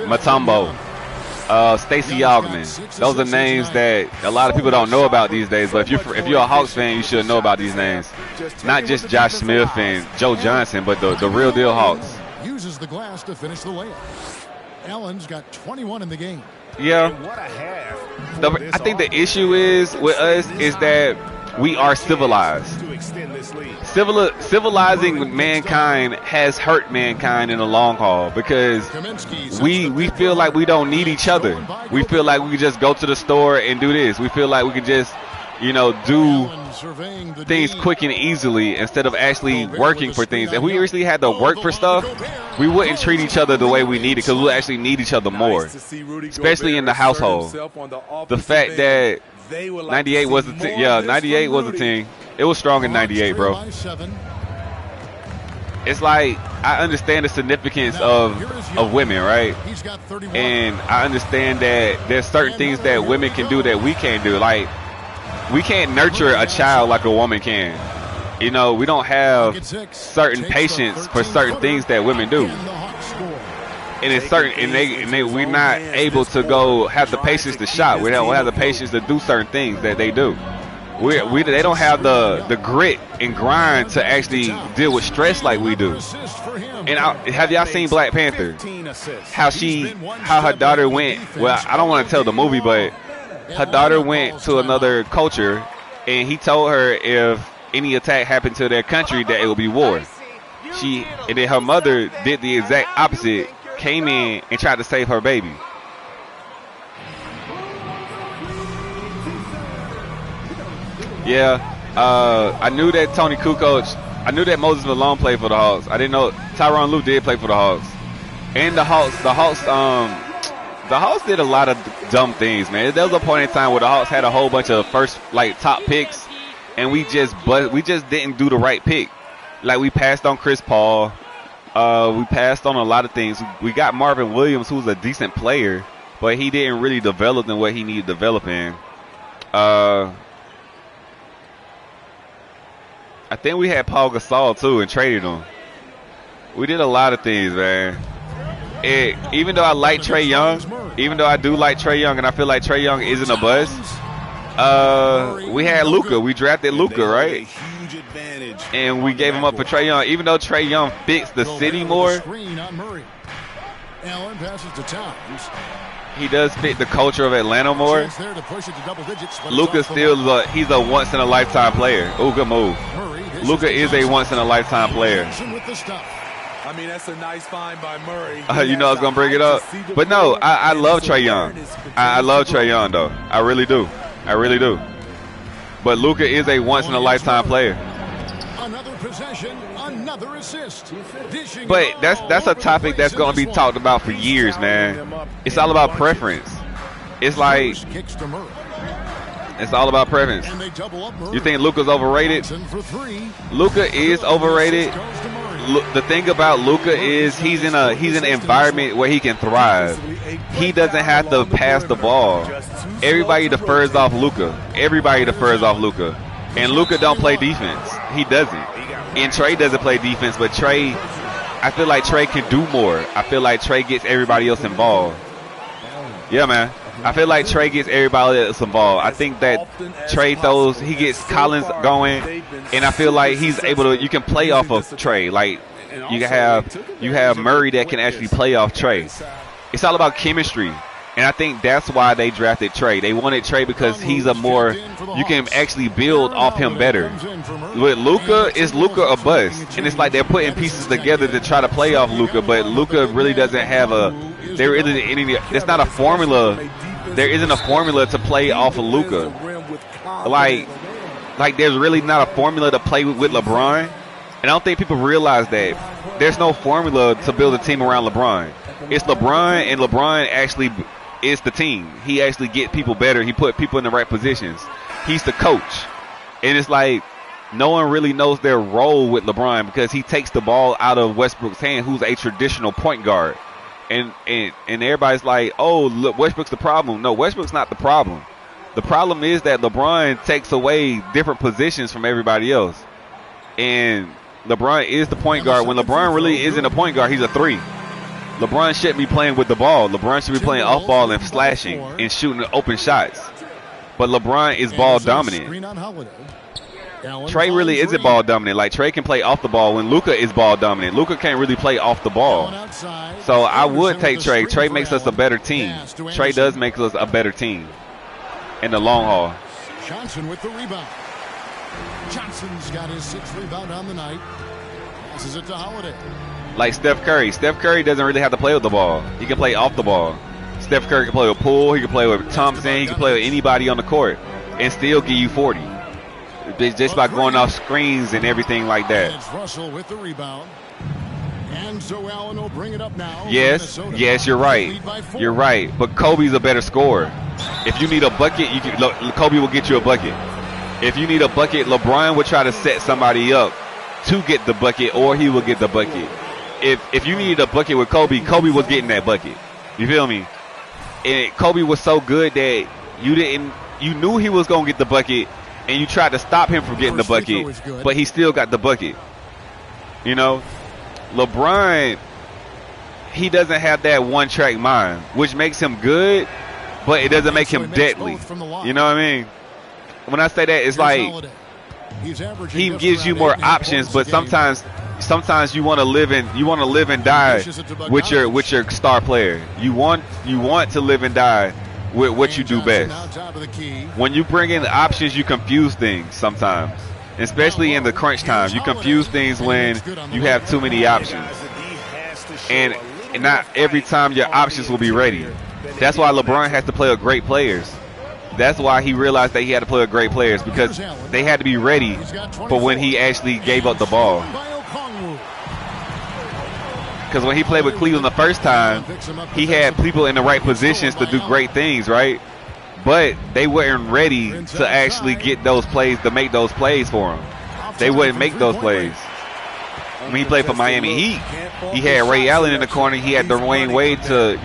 Mutombo. Stacey Augman. Those are names that a lot of people don't know about these days. But if you're a Hawks fan, you should know about these names. Not just Josh Smith and Joe Johnson, but the real deal Hawks. Uses the glass to finish the layup. Allen's got 21 in the game. Yeah. I think the issue is with us is that we are civilized. Civilizing mankind has hurt mankind in the long haul, because we feel like we don't need each other. We feel like we can just go to the store and do this. We feel like we can just, do things quick and easily instead of actually working for things. If we actually had to work for stuff, we wouldn't treat each other the way we need it, because we actually need each other more, especially in the household. The fact that 98 was the team. Yeah, 98 was the team. It was strong in 98, bro. It's like, I understand the significance of women, right? And I understand that there's certain things that women can do that we can't do. Like, we can't nurture a child like a woman can. We don't have certain patience for certain things that women do. And it's certain, and we're not able to go have the patience to shop. We don't have the patience to do certain things that they do. They don't have the grit and grind to actually deal with stress like we do. And have y'all seen Black Panther? How her daughter went. Well, I don't want to tell the movie, but her daughter went to another culture, and he told her if any attack happened to their country, that it would be war. And then her mother did the exact opposite. Came in and tried to save her baby. Yeah, I knew that Tony Kukoc. I knew that Moses Malone played for the Hawks. I didn't know Tyronn Lue did play for the Hawks. And the Hawks did a lot of dumb things, man. There was a point in time where the Hawks had a whole bunch of first top picks, and we just didn't do the right pick. Like, we passed on Chris Paul. We passed on a lot of things. We got Marvin Williams, who's a decent player, but he didn't really develop in what he needed to develop in. I think we had Paul Gasol too and traded him. We did a lot of things, man. Even though I like Trae Young, even though I do like Trae Young, and I feel like Trae Young isn't a bust, we had Luka. We drafted Luka, right? And we gave him up for Trae Young. Even though Trae Young fits the city more, he does fit the culture of Atlanta more. Luka still he's a once-in-a-lifetime player. Oh, good move. Luka is a once-in-a-lifetime player. I mean, that's a nice find by Murray. I was going to bring it up. But no, I love Trae Young. I love Trae Young, though. I really do. I really do. But Luka is a once-in-a-lifetime player. Another possession, another assist. But that's a topic that's going to be talked about for years, man. It's all about preference. It's like, it's all about preference. You think Luka's overrated? Luka is overrated. The thing about Luka is he's in an environment where he can thrive. He doesn't have to pass the ball. Everybody defers off Luka. Everybody defers off Luka. And Luka don't play defense. He doesn't. And Trae doesn't play defense, but I feel like Trae can do more. I feel like Trae gets everybody else involved. Yeah, man. I feel like Trey gets everybody else involved. I think that Trey throws, he gets Collins going, and I feel like he's able to. You can play off of Trey. Like you have Murray that can actually play off Trey. It's all about chemistry. And I think that's why they drafted Trey. They wanted Trey because he's a more, you can actually build off him better. With Luka, it's Luka or bust. And it's like they're putting pieces together to try to play off Luka, but Luka really doesn't have there isn't any, it's not a formula. There isn't a formula to play off of Luka. Like there's really not a formula to play with LeBron. And I don't think people realize that. There's no formula to build a team around LeBron. It's LeBron, and LeBron actually is the team. He actually get people better. He put people in the right positions. He's the coach. And it's like no one really knows their role with LeBron because he takes the ball out of Westbrook's hand, who's a traditional point guard. And everybody's like, oh, look, Westbrook's the problem. No, Westbrook's not the problem. The problem is that LeBron takes away different positions from everybody else. And LeBron is the point guard. When LeBron really isn't a point guard, he's a 3. LeBron shouldn't be playing with the ball. LeBron should be playing off ball and slashing and shooting open shots. But LeBron is ball dominant. Trey really isn't ball dominant. Like Trey can play off the ball when Luka is ball dominant. Luka can't really play off the ball. So I would take Trey. Trey makes us a better team. Trey does make us a better team in the long haul. Johnson with the rebound. Johnson's got his 6th rebound on the night. Passes it to Holiday. Like Steph Curry. Steph Curry doesn't really have to play with the ball. He can play off the ball. Steph Curry can play with Poole. He can play with Thompson. He can play with anybody on the court and still give you 40. It's just by going off screens and everything like that. It's Russell with the rebound. And so Allen will bring it up now. Yes, you're right. You're right. But Kobe's a better scorer. If you need a bucket, Kobe will get you a bucket. If you need a bucket, LeBron will try to set somebody up to get the bucket, or he will get the bucket. If you needed a bucket with Kobe, Kobe was getting that bucket. You feel me? And Kobe was so good that you knew he was gonna get the bucket, and you tried to stop him from getting the bucket, but he still got the bucket. You know, LeBron, he doesn't have that one-track mind, which makes him good, but it doesn't make him deadly. You know what I mean? When I say that, it's like he gives you more options, but sometimes you want to live and die with your star player. You want to live and die with what you do best. When you bring in the options, you confuse things sometimes, especially in the crunch time. You confuse things when you have too many options, and not every time your options will be ready. That's why LeBron has to play with great players. That's why he realized that he had to play with great players, because they had to be ready for when he actually gave up the ball. Because when he played with Cleveland the first time, he had people in the right positions to do great things, right? But they weren't ready to actually get those plays, to make those plays for him. They wouldn't make those plays. When he played for Miami Heat, he had Ray Allen in the corner. He had Dwayne Wade to,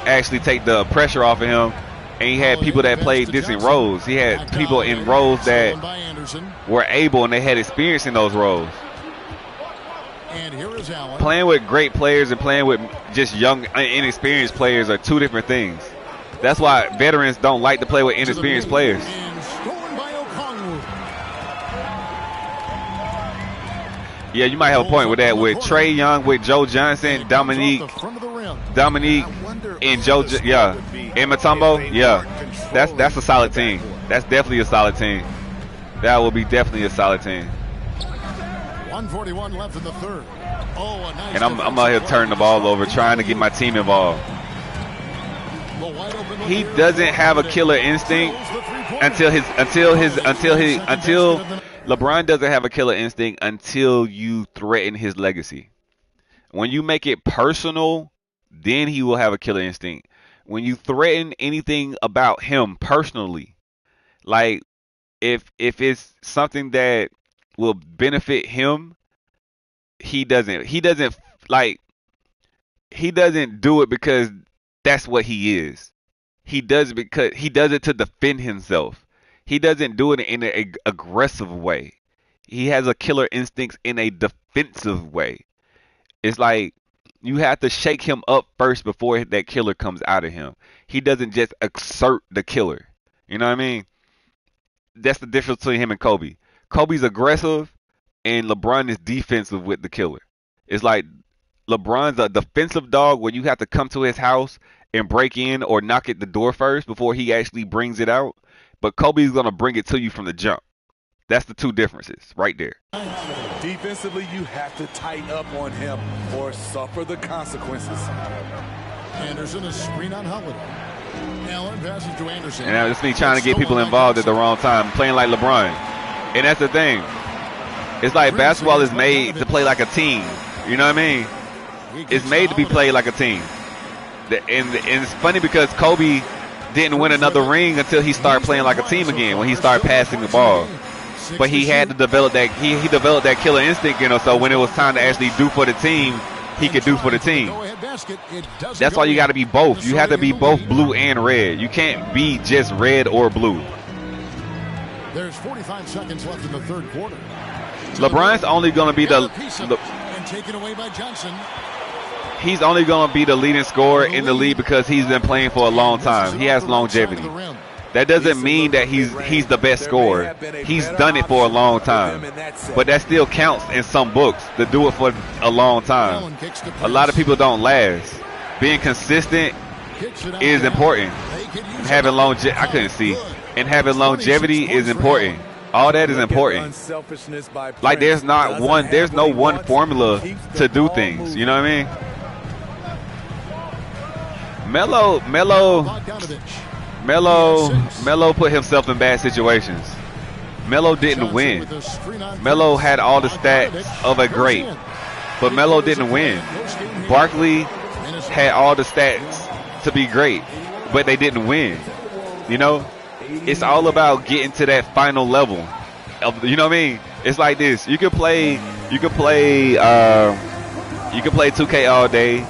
actually take the pressure off of him. And he had people that played different roles. He had people in roles that were able, and they had experience in those roles. Playing with great players and playing with just young, inexperienced players are two different things. That's why veterans don't like to play with inexperienced players. Yeah, you might have a point with that. With Trey Young, with Joe Johnson, Dominique, and Joe, yeah, and Mutombo, yeah, that's a solid team. That's definitely a solid team. That will be definitely a solid team. 1:41 left in the third. And I'm out here turning the ball over, trying to get my team involved. He doesn't have a killer instinct until LeBron doesn't have a killer instinct until you threaten his legacy. When you make it personal, then he will have a killer instinct. When you threaten anything about him personally, like if it's something that will benefit him, he doesn't do it because that's what he is. He does it because he does it to defend himself. He doesn't do it in an aggressive way. He has a killer instinct in a defensive way. It's like You have to shake him up first before that killer comes out of him. He doesn't just exert the killer. You know what I mean? That's the difference between him and Kobe. Kobe's aggressive, and LeBron is defensive with the killer. It's like LeBron's a defensive dog where you have to come to his house and break in or knock at the door first before he actually brings it out. But Kobe's going to bring it to you from the jump. That's the two differences right there. Defensively, you have to tighten up on him or suffer the consequences. Anderson, a screen on Holiday. Allen passes to Anderson. And that's me trying to get people involved at the wrong time, playing like LeBron. And that's the thing. It's like basketball is made to play like a team. You know what I mean? It's made to be played like a team. And it's funny because Kobe didn't win another ring until he started playing like a team again, when he started passing the ball. But he had to develop that. He developed that killer instinct, you know. So when it was time to actually do for the team, he could do for the team. That's why you got to be both. You have to be both blue and red. You can't be just red or blue. There's 45 seconds left in the third quarter. LeBron's only going to be the and taken away by Johnson. He's only going to be the leading scorer in the league because he's been playing for a long time. He has longevity. That doesn't mean that he's the best scorer. He's done it for a long time. But that still counts in some books to do it for a long time. A lot of people don't last. Being consistent is important. Having longevity, I couldn't see. And having longevity is important. All that is important. Like there's no one formula to do things. You know what I mean? Melo put himself in bad situations. Melo didn't win. Melo had all the stats of a great, but Melo didn't win. Barkley had all the stats to be great, but they didn't win. You know, it's all about getting to that final level. You know what I mean? It's like this. You can play 2K all day.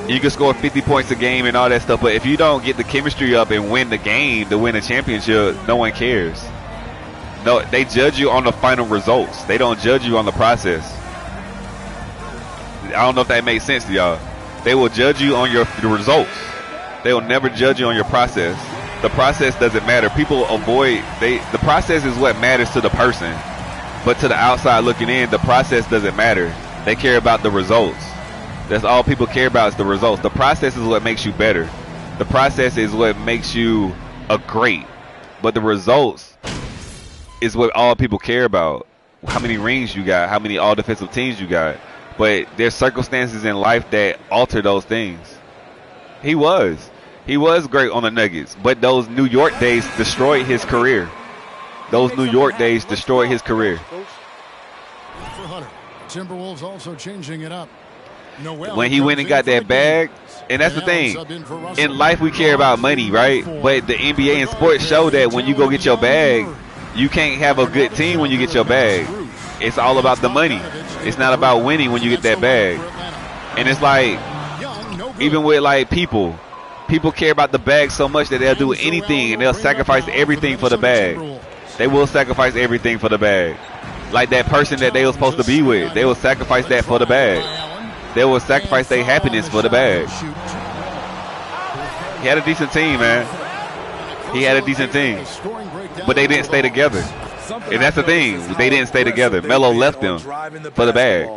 You can score 50 points a game and all that stuff, but if you don't get the chemistry up and win the game to win a championship, no one cares. No, they judge you on the final results. They don't judge you on the process. I don't know if that makes sense to y'all. They will judge you on the results. They will never judge you on your process. The process doesn't matter. People avoid the process is what matters to the person, but to the outside looking in, the process doesn't matter. They care about the results. That's all people care about is the results. The process is what makes you better. The process is what makes you a great. But the results is what all people care about. How many rings you got, how many all-defensive teams you got. But there's circumstances in life that alter those things. He was great on the Nuggets, but those New York days destroyed his career. Those New York days destroyed his career. Timberwolves also changing it up. When he went and got that bag, and that's the thing. In life, we care about money, right? But the NBA and sports show that when you go get your bag, you can't have a good team when you get your bag. It's all about the money. It's not about winning when you get that bag. And it's like, even with like people care about the bag so much that they'll do anything and they'll sacrifice everything for the bag. They will sacrifice everything for the bag. Like that person that they were supposed to be with, they will sacrifice that for the bag. They will sacrifice their happiness for the bag. He had a decent team, man. He had a decent team. But they didn't stay together. And that's the thing. They didn't stay together. Melo left them for the bag.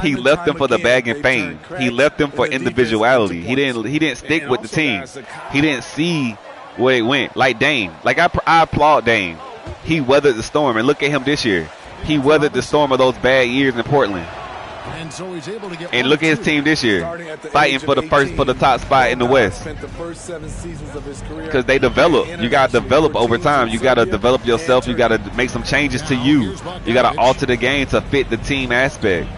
He left them for the bag and fame. He left them for individuality. He didn't stick with the team. He didn't see where it went. Like Dame. Like I applaud Dame. He weathered the storm. And look at him this year. He weathered the storm of those bad years in Portland. And look at his team this year, fighting for the top spot in the West. Because they develop. You got to develop over time. You got to develop yourself. You got to make some changes to you. You got to alter the game to fit the team aspect.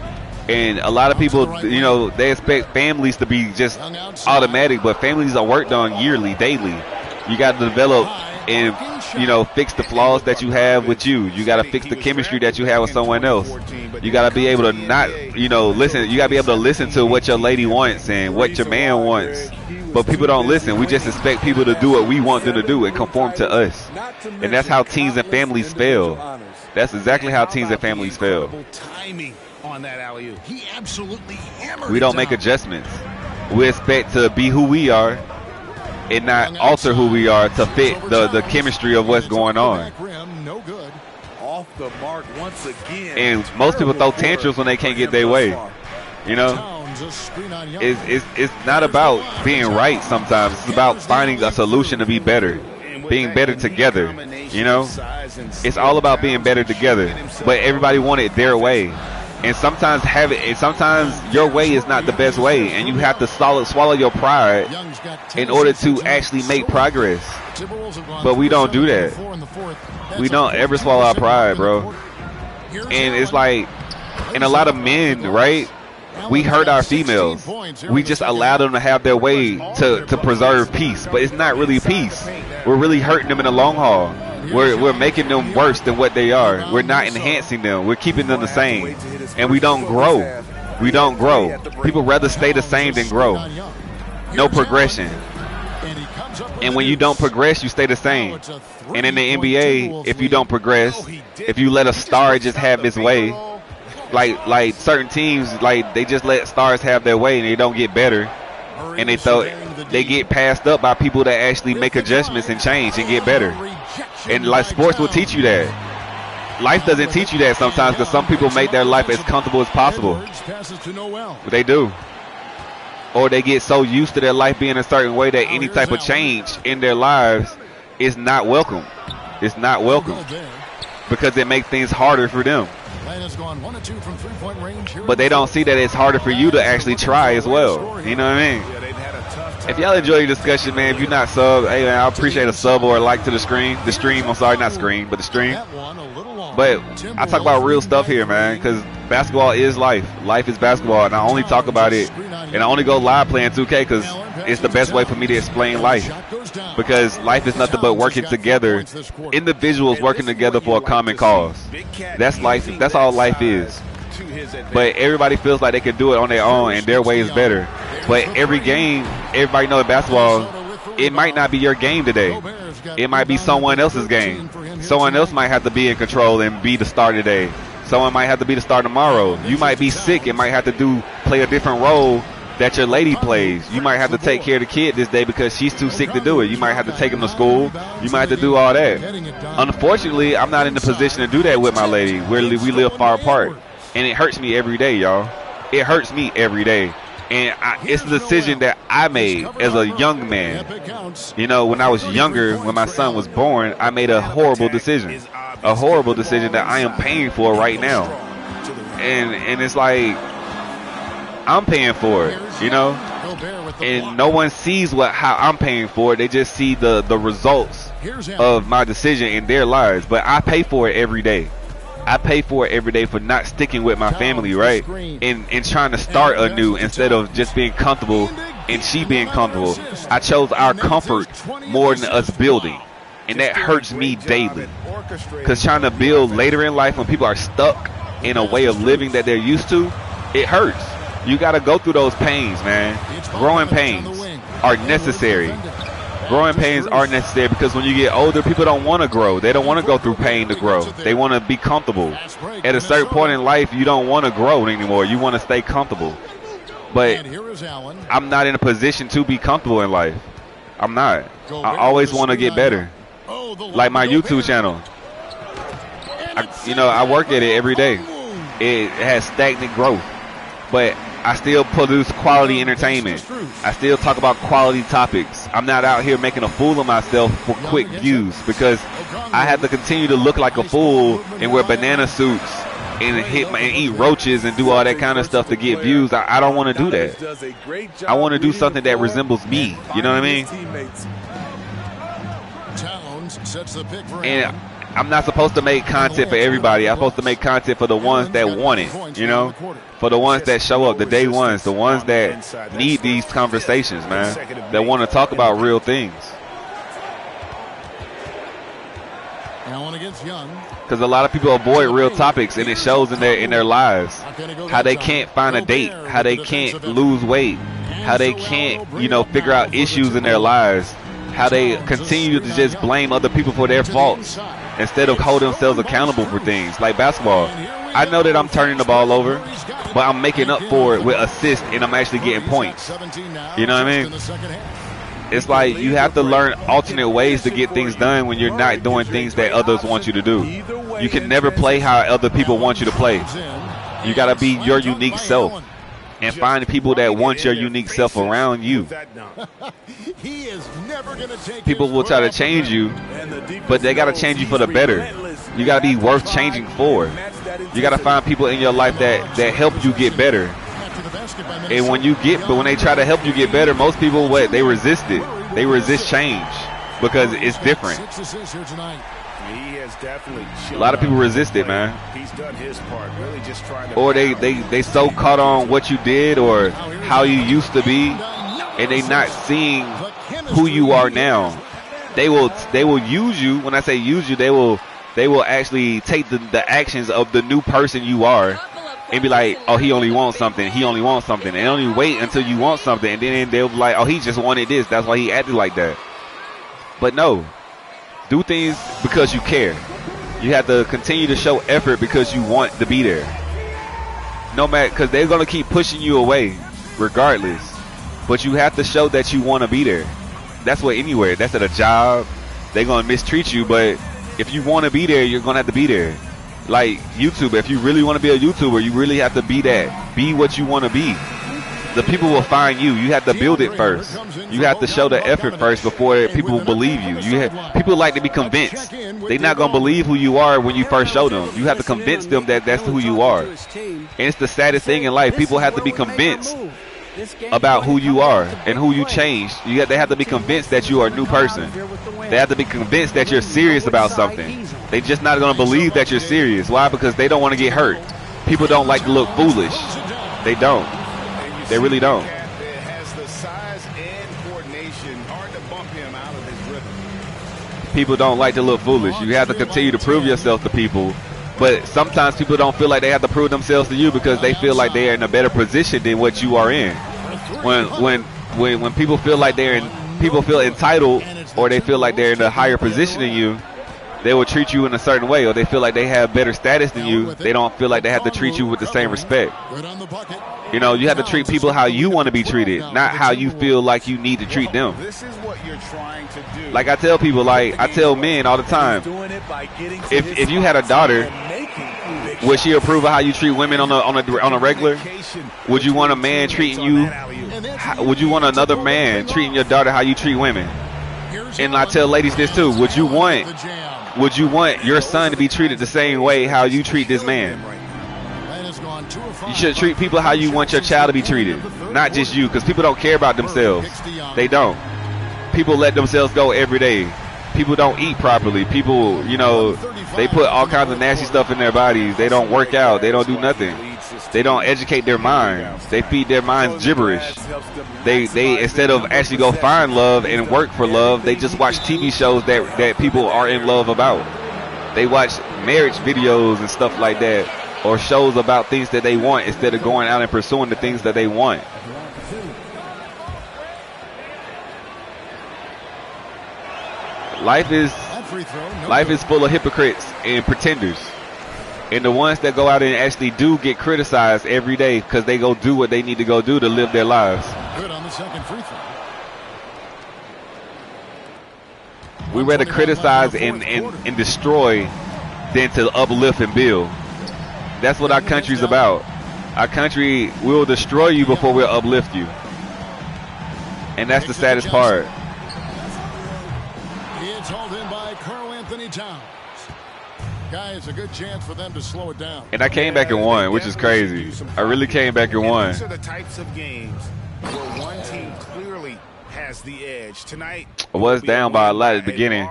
And a lot of people, you know, they expect families to be just automatic, but families are worked on yearly, daily. You got to develop and, you know, fix the flaws that you have with you. You got to fix the chemistry that you have with someone else. You got to be able to not, you know, listen. You got to be able to listen to what your lady wants and what your man wants. But people don't listen. We just expect people to do what we want them to do and conform to us. And that's how teams and families fail. That's exactly how teams and families fail. on that alley-oop. He absolutely hammered We it don't make down. adjustments. We expect to be who we are and not alter who we are to fit the chemistry of what's going on. No good. Off the mark once again. And most people throw tantrums when they can't get their way. You know, Towns, a screen on Young. it's not about being right sometimes. It's about finding a solution to be better, being better together. You know, it's all about being better together. But everybody want it their way. And sometimes sometimes your way is not the best way, and you have to swallow your pride Young's got 10 in order to assists actually tonight. make progress. Timberwolves have gone But we don't do 3 that. 4 in the fourth. That's We a don't ever swallow our 14% pride, bro. quarter. Here's And it's Allen. like, and a lot of men, right? We hurt our females. We just allow them to have their way to preserve peace, but it's not really peace. We're really hurting them in the long haul. We're making them worse than what they are. We're not enhancing them. We're keeping them the same, and we don't grow. We don't grow. People rather stay the same than grow. No progression. And when you don't progress, you stay the same. And in the NBA, if you don't progress, if you let a star just have his way, like certain teams, like they just let stars have their way and they don't get better, and they get passed up by people that actually make adjustments and change and get better. And like sports will teach you that. Life doesn't teach you that sometimes, because some people make their life as comfortable as possible. They do. Or they get so used to their life being a certain way that any type of change in their lives is not welcome. It's not welcome because it makes things harder for them. But they don't see that it's harder for you to actually try as well. You know what I mean? If y'all enjoy your discussion, man, if you're not sub, hey man, I appreciate a sub or a like to the stream. The stream, I'm sorry, not screen, but the stream. But I talk about real stuff here, man, because basketball is life. Life is basketball, and I only talk about it, and I only go live playing 2K because it's the best way for me to explain life. Because life is nothing but working together, individuals working together for a common cause. That's life. That's all life is. But everybody feels like they can do it on their own, and their way is better. But every game, everybody knows basketball, it might not be your game today. It might be someone else's game. Someone else might have to be in control and be the star today. Someone might have to be the star tomorrow. You might be sick and might have to play a different role that your lady plays. You might have to take care of the kid this day because she's too sick to do it. You might have to take him to school. You might have to do all that. Unfortunately, I'm not in the position to do that with my lady. We live far apart. And it hurts me every day, y'all. It hurts me every day. And it's a decision that I made as a young man. You know, when I was younger, when my son was born, I made a horrible decision. A horrible decision that I am paying for right now. And it's like, I'm paying for it, you know? And no one sees how I'm paying for it. They just see the results of my decision in their lives. But I pay for it every day. I pay for it every day for not sticking with my family, right? And trying to start anew instead of just being comfortable and she being comfortable. I chose our comfort more than us building. And that hurts me daily. Because trying to build later in life when people are stuck in a way of living that they're used to, it hurts. You got to go through those pains, man. Growing pains are necessary. Growing pains are necessary because when you get older, people don't want to grow. They don't want to go through pain to grow. They want to be comfortable. At a certain point in life, you don't want to grow anymore. You want to stay comfortable. But I'm not in a position to be comfortable in life. I'm not. I always want to get better. Like my YouTube channel. I work at it every day. It has stagnant growth. But I still produce quality entertainment. I still talk about quality topics. I'm not out here making a fool of myself for quick views because I have to continue to look like a fool and wear banana suits and eat roaches and do all that kind of stuff to get views. I don't want to do that. I want to do something that resembles me. You know what I mean? And I'm not supposed to make content for everybody. I'm supposed to make content for the ones that want it, you know? For the ones that show up, the day ones, the ones that need these conversations, man, that want to talk about real things. Because a lot of people avoid real topics, and it shows in their lives. How they can't find a date, how they can't lose weight, how they can't, figure out issues in their lives, how they continue to just blame other people for their faults instead of holding themselves accountable for things like basketball. I know that I'm turning the ball over, but I'm making up for it with assists, and I'm actually getting points. You know what I mean? It's like you have to learn alternate ways to get things done when you're not doing things that others want you to do. You can never play how other people want you to play. You got to be your unique self and find people that want your unique self around you. People will try to change you, but they got to change you for the better. You got to be worth changing for. You got to find people in your life that help you get better. And when they try to help you get better, most people, they resist it. They resist change because it's different. A lot of people resist it, man. He's done his part, really just trying to, or they so caught on what you did or how you used to be, and they not seeing who you are now. They will use you. When I say use you, they will actually take the actions of the new person you are and be like, oh, he only wants something. He only wants something. And only wait until you want something, and then they'll be like, oh, he just wanted this. That's why he acted like that. But no. Do things because you care. You have to continue to show effort because you want to be there. No matter, because they're going to keep pushing you away regardless. But you have to show that you want to be there. That's what anywhere. That's at a job. They're going to mistreat you, but if you want to be there, you're going to have to be there. Like YouTube, if you really want to be a YouTuber, you really have to be that. Be what you want to be. The people will find you. You have to build it first. You have to show the effort first before people believe you. People like to be convinced. They're not going to believe who you are when you first show them. You have to convince them that that's who you are. And it's the saddest thing in life. People have to be convinced about who you are and who you changed. They have to be convinced that you are a new person. They have to be convinced that you're serious about something. They're just not going to believe that you're serious. Why? Because they don't want to get hurt. People don't like to look foolish. They don't. They really don't. Has the size and coordination. Hard to bump him out of his rhythm. People don't like to look foolish. You have to continue to prove yourself to people. But sometimes people don't feel like they have to prove themselves to you because they feel like they are in a better position than what you are in. When people feel like people feel entitled, or they feel like they're in a higher position than you, they will treat you in a certain way, or they feel like they have better status than you. They don't feel like they have to treat you with the same respect. You know, you have to treat people how you want to be treated, not how you feel like you need to treat them. This is what you're trying to do. Like I tell people, I tell men all the time, if you had a daughter, would she approve of how you treat women on a regular? Would you want a man treating you? Would you want another man treating your daughter how you treat women? And I tell ladies this too. Would you want your son to be treated the same way how you treat this man? You should treat people how you want your child to be treated, not just you, because people don't care about themselves. They don't. People let themselves go every day. People don't eat properly. People, they put all kinds of nasty stuff in their bodies. They don't work out. They don't do nothing. They don't educate their minds. They feed their minds gibberish. They instead of actually go find love and work for love, they just watch TV shows that people are in love about. They watch marriage videos and stuff like that, or shows about things that they want instead of going out and pursuing the things that they want. Life is full of hypocrites and pretenders. And the ones that go out and actually do get criticized every day because they go do what they need to go do to live their lives. Good on the second free throw. We rather criticize and destroy than to uplift and build. That's what our country's about. Our country will destroy you before we'll uplift you. And that's the saddest part. It's hauled in by Karl Anthony Towns. Guys, a good chance for them to slow it down. And I came back and won, which is crazy. I really came back and won. These are the types of games where one team clearly has the edge. Tonight, I was down by a lot at the beginning.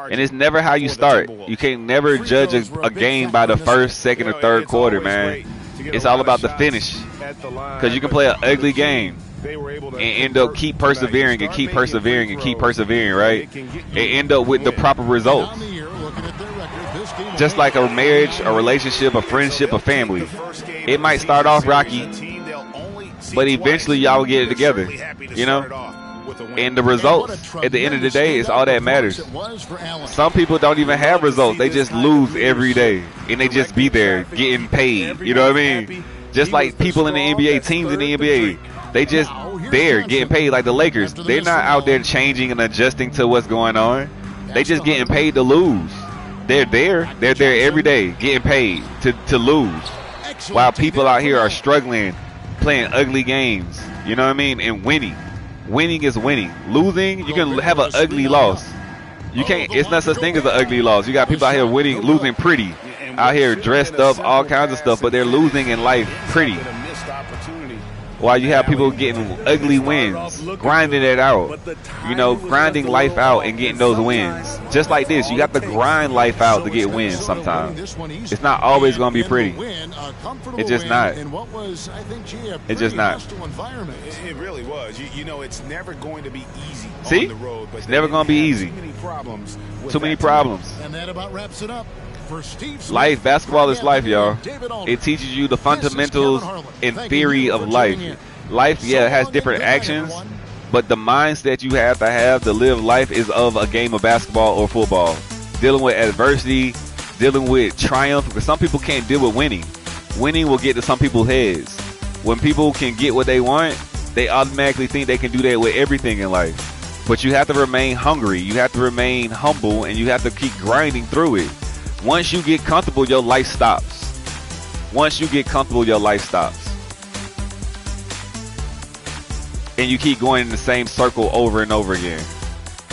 And it's never how you start. You can't never judge a game by the first, second, or third quarter, man. It's all about the finish. Because you can play an ugly game and end up keep persevering and keep persevering and keep persevering, right? And end up with the proper results. Just like a marriage, a relationship, a friendship, a family. It might start off rocky, but eventually y'all will get it together, you know? with a win. And the results, at the end of the day, is all that matters. Some people don't even have results. They just lose every day. And they just be there getting paid. You know what I mean? Just like people in the NBA, teams in the NBA, they just there getting paid like the Lakers. They're not out there changing and adjusting to what's going on. They just getting paid to lose. They're there every day getting paid to lose. While people out here are struggling, playing ugly games. You know what I mean? And winning. Winning is winning. Losing, you can have an ugly loss. You can't. It's not such thing as an ugly loss. You got people out here winning, losing pretty, out here dressed up, all kinds of stuff, but they're losing in life pretty. While you have people getting ugly wins, grinding it out, you know, grinding life out and getting those wins. Just like this, you got to grind life out to get wins sometimes. It's not always going to be pretty. It's just not. It's just not. It really was. You know, it's never going to be easy See? on the road. But it's never going to be easy. Too many problems. And that about wraps it up. Life, basketball is life, y'all. It teaches you the fundamentals and theory of life. Life, yeah, it has different actions, but the mindset you have to live life is of a game of basketball or football. Dealing with adversity, dealing with triumph, because some people can't deal with winning. Winning will get to some people's heads. When people can get what they want, they automatically think they can do that with everything in life. But you have to remain hungry, you have to remain humble, and you have to keep grinding through it. Once you get comfortable, your life stops. Once you get comfortable, your life stops. And you keep going in the same circle over and over again.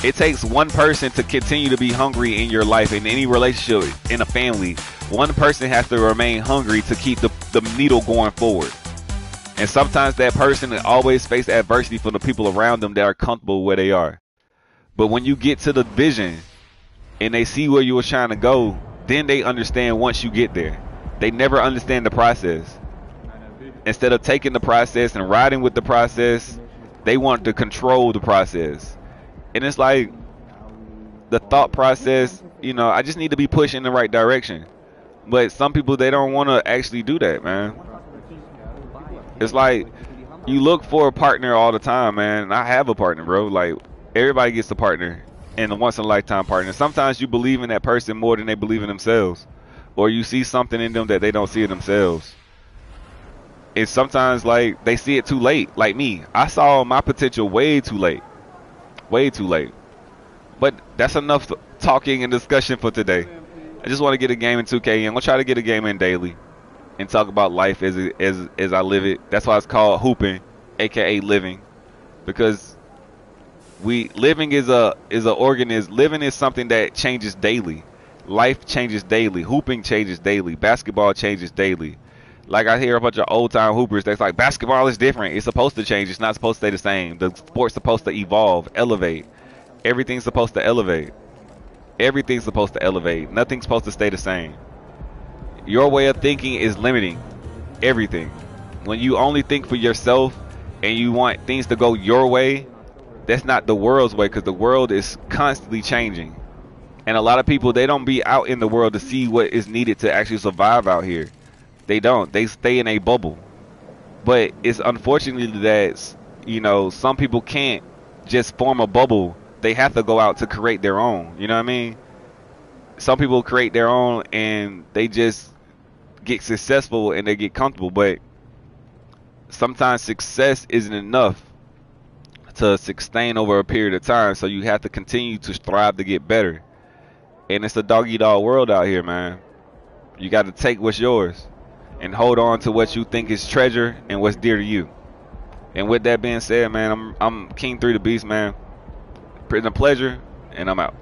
It takes one person to continue to be hungry in your life, in any relationship, in a family. One person has to remain hungry to keep the needle going forward. And sometimes that person always faces adversity from the people around them that are comfortable where they are. But when you get to the vision and they see where you were trying to go, then they understand once you get there. They never understand the process. Instead of taking the process and riding with the process, they want to control the process. And it's like the thought process, you know, I just need to be pushed in the right direction. But some people, they don't want to actually do that, man. It's like you look for a partner all the time, man. And I have a partner, bro. Like, everybody gets a partner. And a once-in-a-lifetime partner. Sometimes you believe in that person more than they believe in themselves. Or you see something in them that they don't see in themselves. And sometimes, like, they see it too late. Like me. I saw my potential way too late. Way too late. But that's enough talking and discussion for today. I just want to get a game in 2K in. I'm going to try to get a game in daily. And talk about life as I live it. That's why it's called Hoopin, a.k.a. living. Because living is a organism. Living is something that changes daily. Life changes daily. Hooping changes daily. Basketball changes daily. Like, I hear a bunch of old time hoopers that's like, basketball is different. It's supposed to change. It's not supposed to stay the same. The sport's supposed to evolve, elevate. Everything's supposed to elevate. Everything's supposed to elevate. Nothing's supposed to stay the same. Your way of thinking is limiting everything. When you only think for yourself and you want things to go your way, that's not the world's way, because the world is constantly changing. And a lot of people, they don't be out in the world to see what is needed to actually survive out here. They don't. They stay in a bubble. But it's unfortunately that, you know, some people can't just form a bubble. They have to go out to create their own. You know what I mean? Some people create their own and they just get successful and they get comfortable. But sometimes success isn't enough to sustain over a period of time, so you have to continue to strive to get better. And it's a dog-eat-dog world out here, man. You got to take what's yours and hold on to what you think is treasure and what's dear to you. And with that being said, man, I'm King 3 the Beast, man. It's a pleasure, and I'm out.